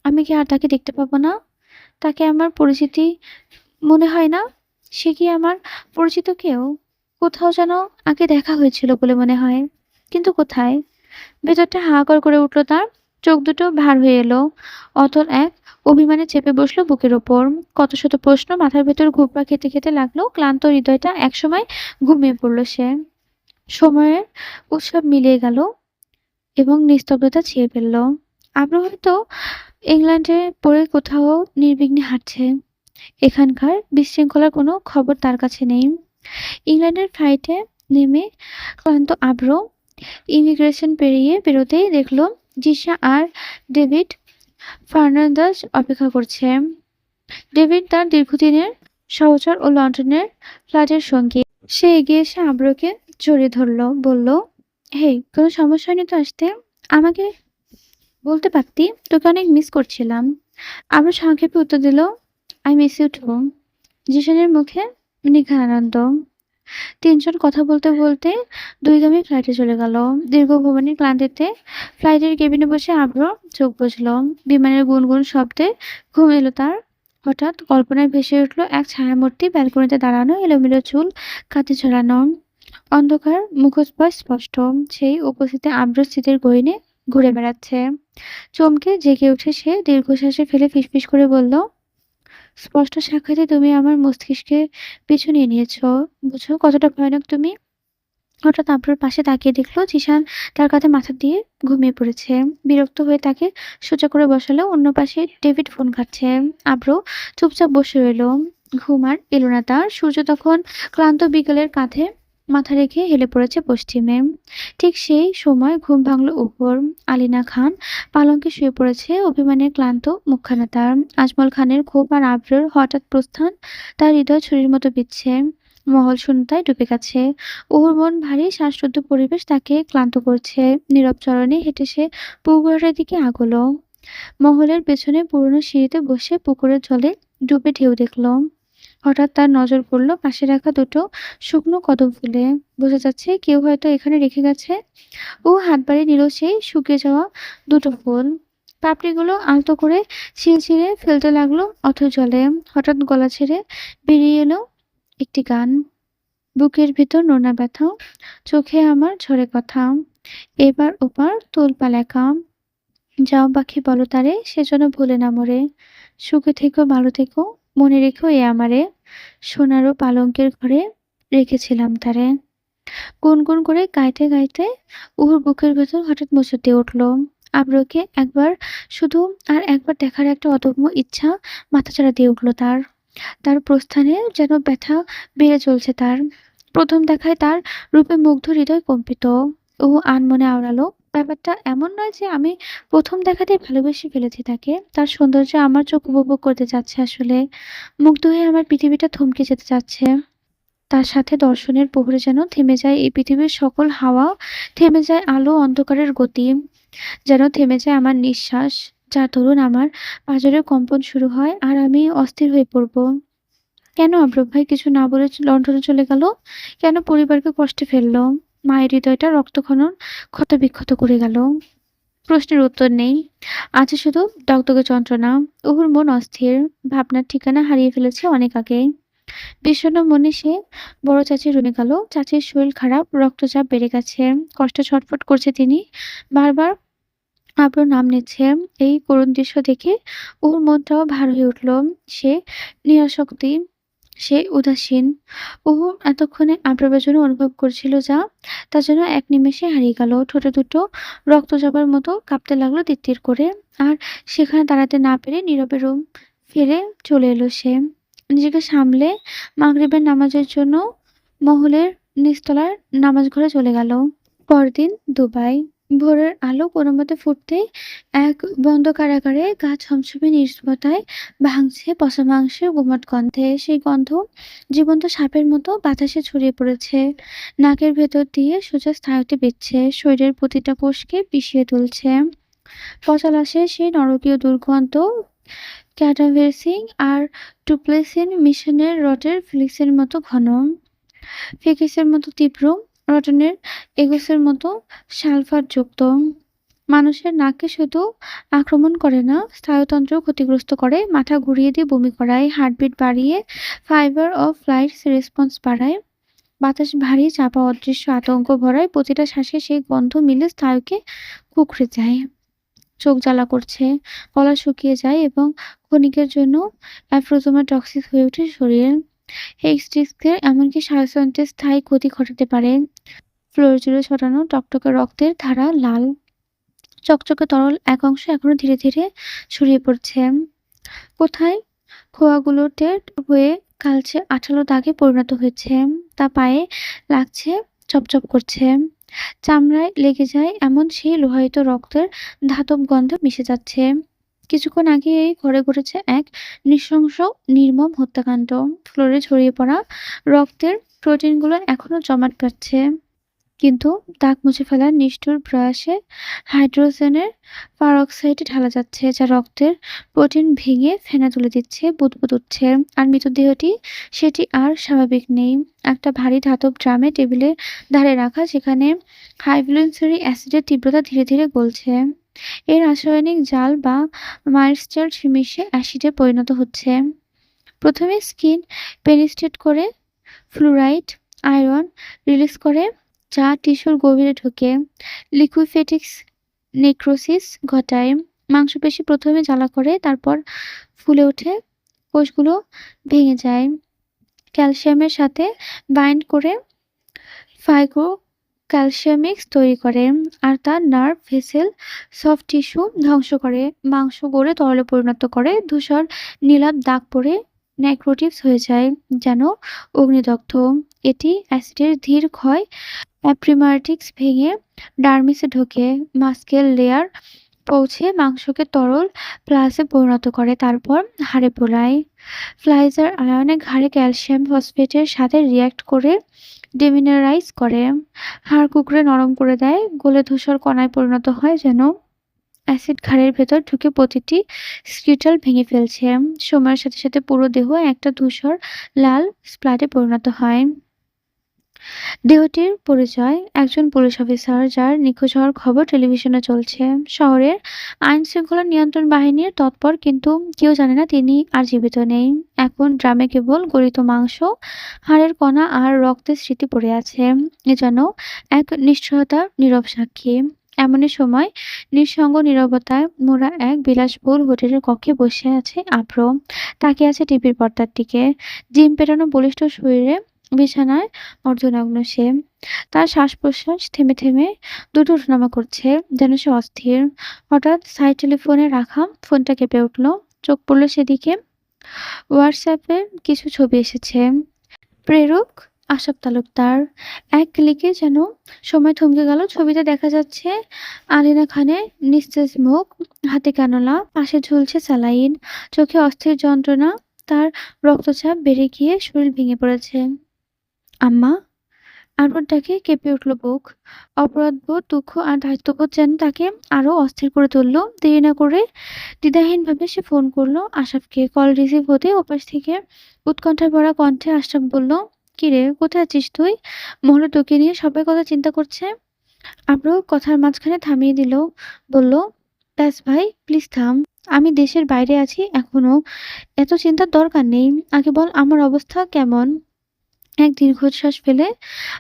Speaker 1: আমি কি আর তাকে দেখতে পাবো না? তাকে আমার পরিচিতি মনে হয় না। সে কি আমার পরিচিত কেউ? কোথাও যেন আগে দেখা হয়েছিল বলে মনে হয়, কিন্তু কোথায়? ভেতরটা হাহাকার করে উঠল তার। চোখ দুটো ভার হয়ে এলো। অতল এক অভিমানে চেপে বসলো বুকের ওপর। কত শত প্রশ্ন মাথার ভেতর ঘুরপা খেতে খেতে লাগলো। ক্লান্ত হৃদয়টা একসময় ঘুমিয়ে পড়ল সে। সময়ের উৎসব মিলিয়ে গেল এবং নিস্তব্ধতা ছেয়ে ফেলল। আব্রু হয়তো ইংল্যান্ডে পড়ে কোথাও নির্বিঘ্নে হাঁটছে। এখানকার বিশৃঙ্খলার কোনো খবর তার কাছে নেই। ইংল্যান্ডের ফ্লাইটে নেমে ক্লান্ত আব্র ইমিগ্রেশন পেরিয়ে বেরোতেই দেখলো জিসা আর ডেভিড ফার্নান্দাস অপেক্ষা করছে। ডেভিড তার দীর্ঘদিনের সহচর ও লন্ডনের ফ্ল্যাটের সঙ্গী। সে এগিয়ে এসে আব্রুকে জড়িয়ে ধরলো, বলল, হেই, কোনো সমস্যা হয়নি তো আসতে? আমাকে বলতে পারতি, তোকে অনেক মিস করছিলাম। আব্রু সংক্ষেপে উত্তর দিল, আই মিস ইউ টু। জিসানের মুখে নিখার আনন্দ। তিনজন কথা বলতে বলতে দুইগামী ফ্লাইটে চলে গেল। দীর্ঘ ভ্রমণের ক্লান্তিতে ফ্লাইটের কেবিনে বসে আব্রু চোখ বুজল। বিমানের গুনগুন শব্দে ঘুম এলো তার। হঠাৎ কল্পনায় ভেসে উঠল এক ছায়ামূর্তি, ব্যালকনিতে দাঁড়ানো, এলোমেলো চুল কাঁধে ঝোলানো, অন্ধকার মুখোশ স্পষ্ট। সেই উপস্থিতি আব্রুর স্মৃতির গহীনে ঘুরে বেড়াচ্ছে। চমকে জেগে উঠে সে দীর্ঘশ্বাসে ফেলে ফিসফিস করে বলল, স্পষ্ট সাক্ষাতে তুমি আমার মস্তিষ্কে পিছু নিয়ে নিয়েছো। বুঝো কতটা ভয়ানক তুমি? হঠাৎ আব্রুর পাশে তাকিয়ে দেখলো জিসান তার কাঁধে মাথা দিয়ে ঘুমিয়ে পড়েছে। বিরক্ত হয়ে তাকে সোজা করে বসালো। অন্য পাশে ডেভিড ফোন ঘাটছে। আব্রু চুপচাপ বসে রইল। ঘুম আর এলো না তার। সূর্য তখন ক্লান্ত বিকেলের কাঁধে মাথা রেখে হেলে পড়েছে পশ্চিমে। ঠিক সেই সময় ঘুম ভাঙল উপর। আলিনা খান পালঙ্কে শুয়ে পড়েছে, অভিমানের ক্লান্ত মুখখানা তার। আজমল খানের ক্ষোভ আর আব্রুর হঠাৎ প্রস্থান তার হৃদয় ছুরির মতো বিচ্ছে। মহল শূন্যতায় ডুবে গেছে। ওর মন ভারী, শ্বাসরুদ্ধ পরিবেশ তাকে ক্লান্ত করছে। নীরব চরণে হেঁটে সে পুকুরের দিকে আগলো। মহলের পেছনে পুরনো সিঁড়িতে বসে পুকুরের জলে ডুবে ঢেউ দেখল। হঠাৎ তার নজর পড়ল পাশে রাখা দুটো শুকনো কদম ফুলে। বোঝা যাচ্ছে কেউ হয়তো এখানে রেখে গেছে। ও হাত বাড়িয়ে নিল সেই শুকিয়ে যাওয়া দুটো ফুল। পাপড়িগুলো আলতো করে ছিঁড়ে ফেলতে লাগলো অথৈ জলে। হঠাৎ গলা ছেড়ে বেরিয়ে এলো একটি গান। বুকের ভিতর নোনা ব্যথা, চোখে আমার ঝরে কথা, এবার ওপার তোলপাল একা। যাও পাখি বলো তারে, সেজন্য ভুলে না মরে। সুখে থেকো ভালো থেকো, মনে রেখো এ আমারে। সোনারও পালঙ্কের ঘরে রেখেছিলাম তারে। গুনগুন করে গাইতে গাইতে উহুর বুকের ভেতর হঠাৎ মোচড় দিয়ে উঠল। আব্রুকে একবার শুধু আর একবার দেখার একটা অদম্য ইচ্ছা মাথাচাড়া দিয়ে উঠল তার। তার প্রস্থানে যেন ব্যথা বেড়ে চলছে তার। প্রথম দেখায় তার রূপে মুগ্ধ হৃদয় কম্পিত। ও আনমনে আওড়ালো, ব্যাপারটা এমন নয় যে আমি প্রথম দেখাতেই ভালোবেসে ফেলেছি তাকে। তার সৌন্দর্য আমার চোখ উপভোগ করতে যাচ্ছে আসলে। মুগ্ধ হয়ে আমার পৃথিবীটা থমকে যেতে চাচ্ছে। তার সাথে দর্শনের প্রহরে যেন থেমে যায় এই পৃথিবীর সকল হাওয়া, থেমে যায় আলো অন্ধকারের গতি, যেন থেমে যায় আমার নিঃশ্বাস। যার দরুন আমার পাঁজরে কম্পন শুরু হয় আর আমি অস্থির হয়ে পড়ব। কেন আব্রু ভাই কিছু না বলে লন্ডনে চলে গেল? কেন পরিবারকে কষ্টে ফেললো? মায়ের হৃদয়টা রক্তক্ষরণ ক্ষতবিক্ষত করে গেল। প্রশ্নের উত্তর নেই, আছে শুধু দগদগে যন্ত্রণা। ওর মন অস্থির, ভাবনার ঠিকানা হারিয়ে ফেলেছে অনেক আগে। বিষণ্ণ মনে সে বড় চাচির রুমে গেল। চাচির শরীর খারাপ, রক্তচাপ বেড়ে গেছে, কষ্টে ছটফট করছে তিনি। বারবার আব্রুর নাম নিচ্ছে। এই করুণ দৃশ্য দেখে ওর মনটাও ভার হয়ে উঠল। সে নিরাসক্তি, সে উদাসীন। ও এতক্ষণে আব্রুর জন্য অনুভব করছিল যা, তা যেন এক নিমেষে হারিয়ে গেল। ঠোঁটে দুটো রক্ত জবার মতো কাঁপতে লাগলো তিত্তির করে। আর সেখানে দাঁড়াতে না পেরে নীরবে রুম ফিরে চলে এলো সে। নিজেকে সামলে মাগরিবের নামাজের জন্য মহলের নিচতলার নামাজ ঘরে চলে গেল। পরদিন দুবাই। ভোরের আলো কোনোমতে ফুটতেই এক বন্ধ কারাগারে গা ছমছমে নিস্তব্ধতায় ভাঙছে পচা মাংসের গুমোট গন্ধে। সেই গন্ধ জীবন্ত সাপের মতো বাতাসে ছড়িয়ে পড়েছে, নাকের ভেতর দিয়ে সোজা স্নায়ুতে বিচ্ছে, শরীরের প্রতিটা কোষকে পিষিয়ে তুলছে। পচা লাশের সেই নরকীয় দুর্গন্ধ ক্যাডাভার্সিং আর ডুপ্লেসিন মিশনের রটের ফ্লিক্সের মতো ঘন, ফেকিসের মতো তীব্র, রটনের এগোসের মতো সালফারযুক্ত। মানুষের নাককে শুধু আক্রমণ করে না, স্নায়ুতন্ত্র ক্ষতিগ্রস্ত করে, মাথা ঘুরিয়ে দিয়ে বমি করায়, হার্টবিট বাড়িয়ে ফাইবার অফ ফ্লাইট রেসপন্স বাড়ায়, বাতাস ভারী চাপা অদৃশ্য আতঙ্ক ভরায়। প্রতিটা শ্বাসে সেই গন্ধ মিলে স্নায়ুকে কুঁকড়ে যায়, চোখ জ্বালা করছে, গলা শুকিয়ে যায় এবং ক্ষণিকের জন্য অ্যাফ্রোজোমা টক্সিক হয়ে ওঠে শরীর। হেক্সডিস্কের এমনকি শ্বাসযন্ত্রের স্থায়ী ক্ষতি ঘটাতে পারে। ফ্লোর জুড়ে ছড়ানো টকটকে রক্তের ধারা লাল, চকচকে তরল এক অংশ এখনো ধীরে ধীরে ছড়িয়ে পড়ছে। কোথায় খোয়াগুলো টেট হয়ে কালচে আঠালো দাগে পরিণত হয়েছে। তা পায়ে লাগছে, চপচপ করছে। চামড়ায় লেগে যায় এমন সেই লোহায়িত রক্তের ধাতব গন্ধ মিশে যাচ্ছে। কিছুক্ষণ আগে এই ঘরে ঘটেছে এক নৃশংস নির্মম হত্যাকাণ্ড। ফ্লোরে ছড়িয়ে পড়া রক্তের প্রোটিনগুলো এখনো জমাট বাঁধছে, কিন্তু দাগ মুছে ফেলার নিষ্ঠুর প্রয়াসে হাইড্রোজেনের পারক্সাইডে ঢালা যাচ্ছে, যা রক্তের প্রোটিন ভেঙে ফেনা তুলে দিচ্ছে, বুদবুদ উঠছে। আর মৃতদেহটি, সেটি আর স্বাভাবিক নেই। একটা ভারী ধাতব ড্রামে টেবিলের ধারে রাখা, যেখানে হাইভ্যালেন্সি অ্যাসিডের তীব্রতা ধীরে ধীরে গলছে। এর রাসায়নিক জাল বা মাইস্টার মিশে অ্যাসিডে পরিণত হচ্ছে। প্রথমে স্কিন পেনিস্ট্রেট করে ফ্লুরাইড আয়রন রিলিজ করে, যা টিস্যুর গভীরে ঢুকে লিকুইফেটিক্স নেক্রোসিস ঘটায়। মাংসপেশি প্রথমে জ্বালা করে, তারপর ফুলে ওঠে, কোষগুলো ভেঙে যায়, ক্যালসিয়ামের সাথে বাইন্ড করে ফাইব্রো ক্যালসিয়ামিক্স তৈরি করে, আর তা নার্ভ ভেসেল সফট টিস্যু ধ্বংস করে, মাংস গড়ে তরলে পরিণত করে, ধূসর নীলাভ দাগ পড়ে নেক্রোটিভস হয়ে যায়, যেন অগ্নিদগ্ধ। এটি অ্যাসিডের ধীর ক্ষয় অ্যাপ্রিমাটিক্স ভেঙে ডার্মিসে ঢোকে, মাস্কেল লেয়ার পৌঁছে মাংসকে তরল প্লাসে পরিণত করে, তারপর হাড়ে পোড়ায়। ফ্লাইজার আয়নে ঘাড়ে ক্যালসিয়াম ফসফেটের সাথে রিয়্যাক্ট করে ডেমিনারাইজ করে, হাড় কুকড়ে নরম করে দেয়, গলে ধূসর কণায় পরিণত হয়, যেন অ্যাসিড ঘাড়ের ভেতর ঢুকে প্রতিটি স্কিটল ভেঙে ফেলছে। সময়ের সাথে সাথে পুরো দেহ একটা ধূসর লাল স্প্লাটে পরিণত হয়। দেহটির পরিচয়: একজন পুলিশ অফিসার যার নিখোঁজ হওয়ার খবর টেলিভিশনে চলছে। শহরের আইন শৃঙ্খলা নিয়ন্ত্রণ বাহিনীর তৎপর, কিন্তু কেউ জানে না তিনি আর জীবিত নেই। এখন ড্রামে কেবল গলিত মাংস, হাড়ের কণা আর রক্তের স্মৃতি পড়ে আছে। এ যেন এক নিশ্চয়তার নীরব সাক্ষী। এমনই সময় নিঃসঙ্গ নীরবতায় মোড়া এক বিলাসবহুল হোটেলের কক্ষে বসে আছে আব্র। তাকিয়ে আছে টিভির পর্দার দিকে। জিম পেটানো বলিষ্ঠ শরীরে বিছানায় অর্ধনগ্ন সে। তার শ্বাস-প্রশ্বাস থেমে থেমে দুটো ওঠানামা করছে, যেন সে অস্থির। হঠাৎ সাইড টেলিফোনে রাখা ফোনটা কেঁপে উঠল। চোখ পড়ল সেদিকে। হোয়াটসঅ্যাপে কিছু ছবি এসেছে। প্রেরক আশাপ তালুকদার। এক ক্লিকে যেন সময় থমকে গেল। ছবিতে দেখা যাচ্ছে আলিনা খানের নিস্তেজ মুখ, হাতে ক্যানোলা, পাশে ঝুলছে স্যালাইন, চোখে অস্থির যন্ত্রণা। তার রক্তচাপ বেড়ে গিয়ে শরীর ভেঙে পড়েছে। আম্মা! আরুর ডাকে কেঁপে উঠল বুক। অপরাধবোধ, দুঃখ আর দায়িত্ববোধ যেন তাকে আরো অস্থির করে তুলল। দেরি না করে দ্বিধাহীনভাবে সে ফোন করল আশরাফকে। কল রিসিভ হতে ওপাশ থেকে উৎকণ্ঠায় ভরা কণ্ঠে আশরাফ বলল, কিরে, কোথায় আছিস তুই? মহলে তোকে নিয়ে সবাই কথা চিন্তা করছে। আব্রু কথার মাঝখানে থামিয়ে দিল, বলল, ব্যাস ভাই, প্লিজ থাম। আমি দেশের বাইরে আছি এখনো। এত চিন্তার দরকার নেই। আগে বল আমার অবস্থা কেমন? এক দীর্ঘশ্বাস ফেলে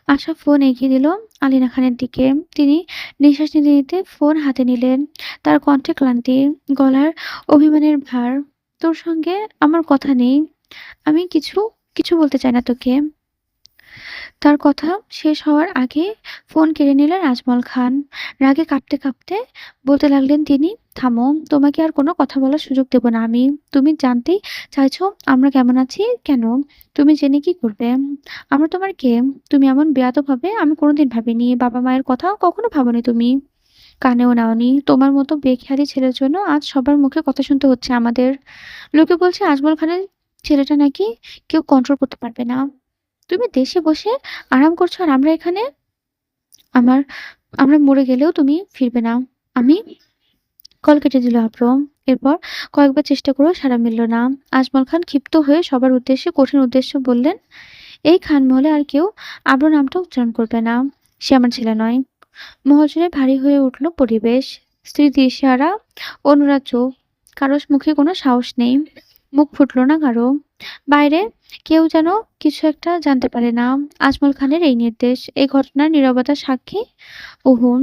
Speaker 1: আশা ফোন এগিয়ে দিল আলিনা খানের দিকে। তিনি নিঃশ্বাস নিতে নিতে ফোন হাতে নিলেন। তার কণ্ঠে ক্লান্তি, গলার অভিমানের ভার। তোর সঙ্গে আমার কথা নেই। আমি কিছু কিছু বলতে চাই না তোকে। তার কথা শেষ হওয়ার আগে ফোন কেড়ে নিলেন আজমল খান। রাগে কাঁপতে কাঁপতে বলতে লাগলেন তিনি, থামো, তোমাকে আর কোনো কথা বলার সুযোগ দেব না আমি। তুমি জানতেই চাইছো আমরা কেমন আছি কেন? তুমি জেনে কি করবে? আমরা তোমার কে? তুমি এমন বেয়াদব হবে আমি কোনোদিন ভাবিনি। বাবা মায়ের কথা কখনো ভাবনি তুমি, কানেও নাওনি। তোমার মতো বেখেয়ালি ছেলের জন্য আজ সবার মুখে কথা শুনতে হচ্ছে আমাদের। লোকে বলছে আজমল খানের ছেলেটা নাকি কেউ কন্ট্রোল করতে পারবে না। তুমি দেশে বসে আরাম করছো আর আমরা এখানে। আমার আমরা মরে গেলেও তুমি ফিরবে না। আমি কল কেটে দিল আব্র। এরপর কয়েকবার চেষ্টা করেও সাড়া মিলল না। আজমল খান ক্ষিপ্ত হয়ে সবার উদ্দেশ্যে কঠিন উদ্দেশ্য বললেন, এই খানমহলে আর কেউ আব্র নামটা উচ্চারণ করবে না। সে আমার ছেলে নয়। মহজরে ভারী হয়ে উঠল পরিবেশ। স্ত্রী দিশেহারা, অনুরাগ চোখ। কারোর মুখে কোনো সাহস নেই। মুখ ফুটল না কারো। বাইরে কেউ যেন কিছু একটা জানতে পারে না। আজমল খানের এই নির্দেশ, এই ঘটনার নীরবতার সাক্ষী অহুন।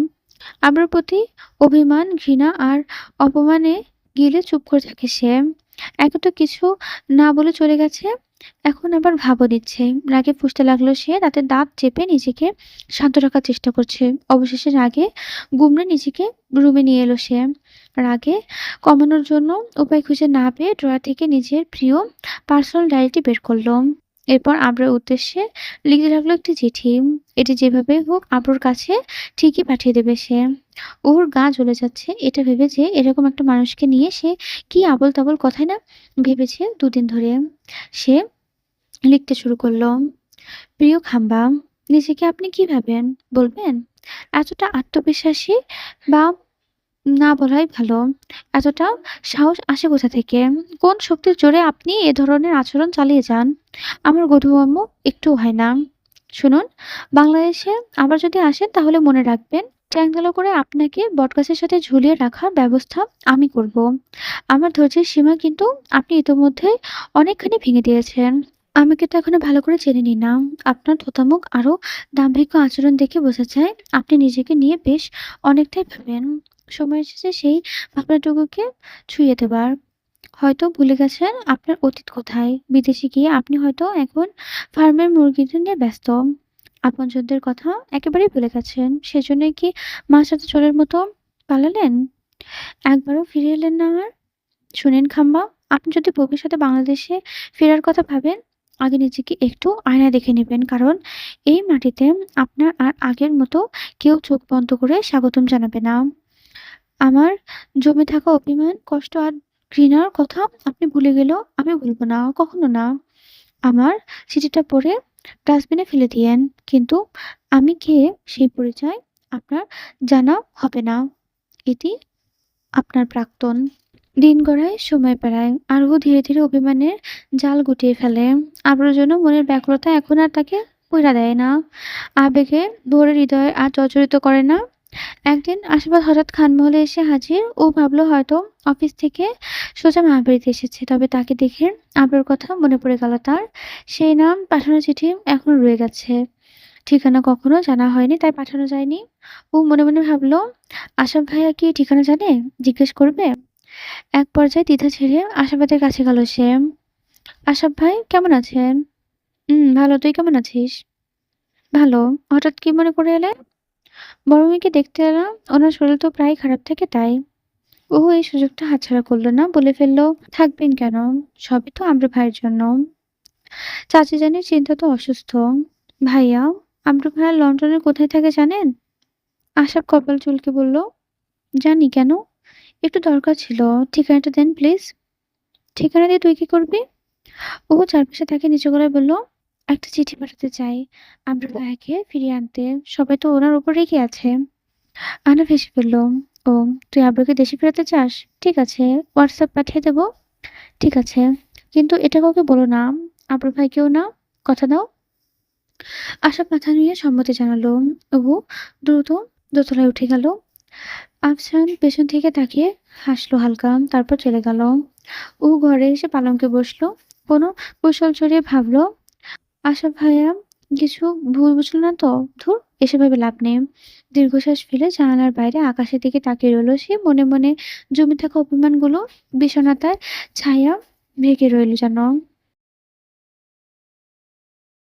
Speaker 1: আবরার প্রতি অভিমান, ঘৃণা আর অপমানে গিলে চুপ করে থাকে সে। একে তো কিছু না বলে চলে গেছে, এখন আবার ভাবও দিচ্ছে। রাগে ফুঁসতে লাগলো সে, দাঁতে দাঁত চেপে নিজেকে শান্ত রাখার চেষ্টা করছে। অবশেষে রাগে গুমড়ে নিজেকে রুমে নিয়ে এলো সে। রাগে কমানোর জন্য উপায় খুঁজে না পেয়ে ড্রয়ার থেকে নিজের প্রিয় পার্সোনাল ডায়েরিটি বের করলো। এরপর আবরার উদ্দেশ্যে লিখতে লাগলো একটি চিঠি। এটি যেভাবে হোক আবরুর কাছে ঠিকই পাঠিয়ে দেবে সে। ওর গা জ্বলে যাচ্ছে এটা ভেবে যে এরকম একটা মানুষকে নিয়ে সে কি আবোল তাবোল কথাই না ভেবেছে দুদিন ধরে। সে লিখতে শুরু করলো, প্রিয় খাম্বা, নিজেকে আপনি কি ভাবেন বলবেন? এতটা আত্মবিশ্বাসী বা না বলাই ভালো। এতটা সাহস আসে কোথা থেকে? কোন শক্তির জোরে আপনি এ ধরনের আচরণ চালিয়ে যান? আমার বোধগম্য একটুও হয় না। শুনুন, বাংলাদেশে আবার যদি আসেন তাহলে মনে রাখবেন, ট্যাংদোলা করে আপনাকে বটগাছের সাথে ঝুলিয়ে রাখার ব্যবস্থা আমি করব। আমার ধৈর্যের সীমা কিন্তু আপনি ইতোমধ্যে অনেকখানি ভেঙে দিয়েছেন। আমাকে তো এখনো ভালো করে চেনে নিন না। আপনার থোঁতামুখ আরো দাম্ভিক আচরণ দেখে বোঝা যায় আপনি নিজেকে নিয়ে বেশ অনেকটাই ভাবেন। সময় এসেছে সেই ভাবনাটুকুকে ছুঁয়ে দেবার। হয়তো ভুলে গেছেন আপনার অতীত কোথায়। বিদেশে গিয়ে আপনি হয়তো এখন ফার্মের মুরগিদের নিয়ে ব্যস্ত। আপনজনদের কথা একেবারেই ভুলে গেছেন। সেজন্যই কি মাছ রাতে চোরের মতো পালালেন? একবারও ফিরে এলেন না আর? শুনেন খাম্বা, আপনি যদি ভবিষ্যতে বাংলাদেশে ফেরার কথা ভাবেন, আগে নিজেকে একটু আয়নায় দেখে নিবেন। কারণ এই মাটিতে আপনার আর আগের মতো কেউ চোখ বন্ধ করে স্বাগতম জানাবে না। আমার জমে থাকা অভিমান, কষ্ট আর ঘৃণার কথা আপনি ভুলে গেলেও আমি ভুলব না, কখনো না। আমার চিঠিটা পড়ে ডাস্টবিনে ফেলে দিয়েন। কিন্তু আমি কে সেই পরিচয় আপনার জানা হবে না। এটি আপনার প্রাক্তন। দিন গড়ায়, সময় পেরায়। আরও ধীরে, ধীরে অভিমানের জাল গুটিয়ে ফেলে। আবারও যেন মনের ব্যাকুলতা এখন আর তাকে পইড়া দেয় না। আবেগে ভরে হৃদয় আর জর্জরিত করে না। একদিন আশীর্বাদ হঠাৎ খানমহলে এসে হাজির। ও ভাবল হয়তো অফিস থেকে সোজা মামাবাড়িতে এসেছে। তবে তাকে দেখে আবরার কথা মনে পড়ে গেল তার। সেই নাম, পাঠানো চিঠি এখনো রয়ে গেছে। ঠিকানা কখনো জানা হয়নি, তাই পাঠানো যায়নি। ও মনে, মনে ভাবল, আশরাফ ভাইয়া কি ঠিকানা জানে? জিজ্ঞেস করবে? এক পর্যায়ে দ্বিধা ছেড়ে আশাবাদের কাছে গেল সে। আশরাফ ভাই কেমন আছেন? ভালো। তুই কেমন আছিস? ভালো। হঠাৎ কি মনে করে এলেন? বড় মেয়েকে দেখতে এলাম। ওনার শরীর তো প্রায় খারাপ থাকে তাই। ও এই সুযোগটা হাতছাড়া করল না। বলে ফেলল, থাকবেন কেন? সবই তো আম্র ভাইয়ের জন্য। চাচি জানের চিন্তা তো অসুস্থ। ভাইয়া, আম্র ভাইয়া লন্ডনে কোথায় থাকে জানেন? আশাপ কপাল চুলকে বলল, জানি। কেন? একটু দরকার ছিল। ঠিকানাটা দেন প্লিজ। ঠিকানা দিয়ে তুই কি করবি? ও চারপাশে তাকে নিচু গলায় বলল, একটা চিঠি পাঠাতে চাই আম্র ভাইয়াকে ফিরিয়ে আনতে। সবাই তো ওনার উপর রেগে আছে। আনা ভেসে ফেলল। ও, তুই আব্রুকে দেশে ফেরাতে চাস? ঠিক আছে, হোয়াটসঅ্যাপ পাঠিয়ে দেবো। ঠিক আছে, কিন্তু এটা কাউকে বলো না। আব্রু ভাইকেও না। কথা দাও? আশা মাথা নিয়ে সম্মতি জানালো। ও দ্রুত দোতলায় উঠে গেল। আফসান পেছন থেকে তাকিয়ে হাসলো হালকা, তারপর চলে গেল। ও ঘরে এসে পালঙ্কে বসলো। কোনো কৌশল চড়িয়ে ভাবলো, আশা ভাইয়া কিছু ভুল বুঝলো না তো? ধুর, এসে ভেবে লাভ নেই। দীর্ঘশ্বাস ফেলে জানালার বাইরে আকাশের দিকে তাকিয়ে রইল সে। মনে মনে জমে থাকা অভিমানগুলো বিষণ্ণতায় ছায়া ভেঙে রইল যেন।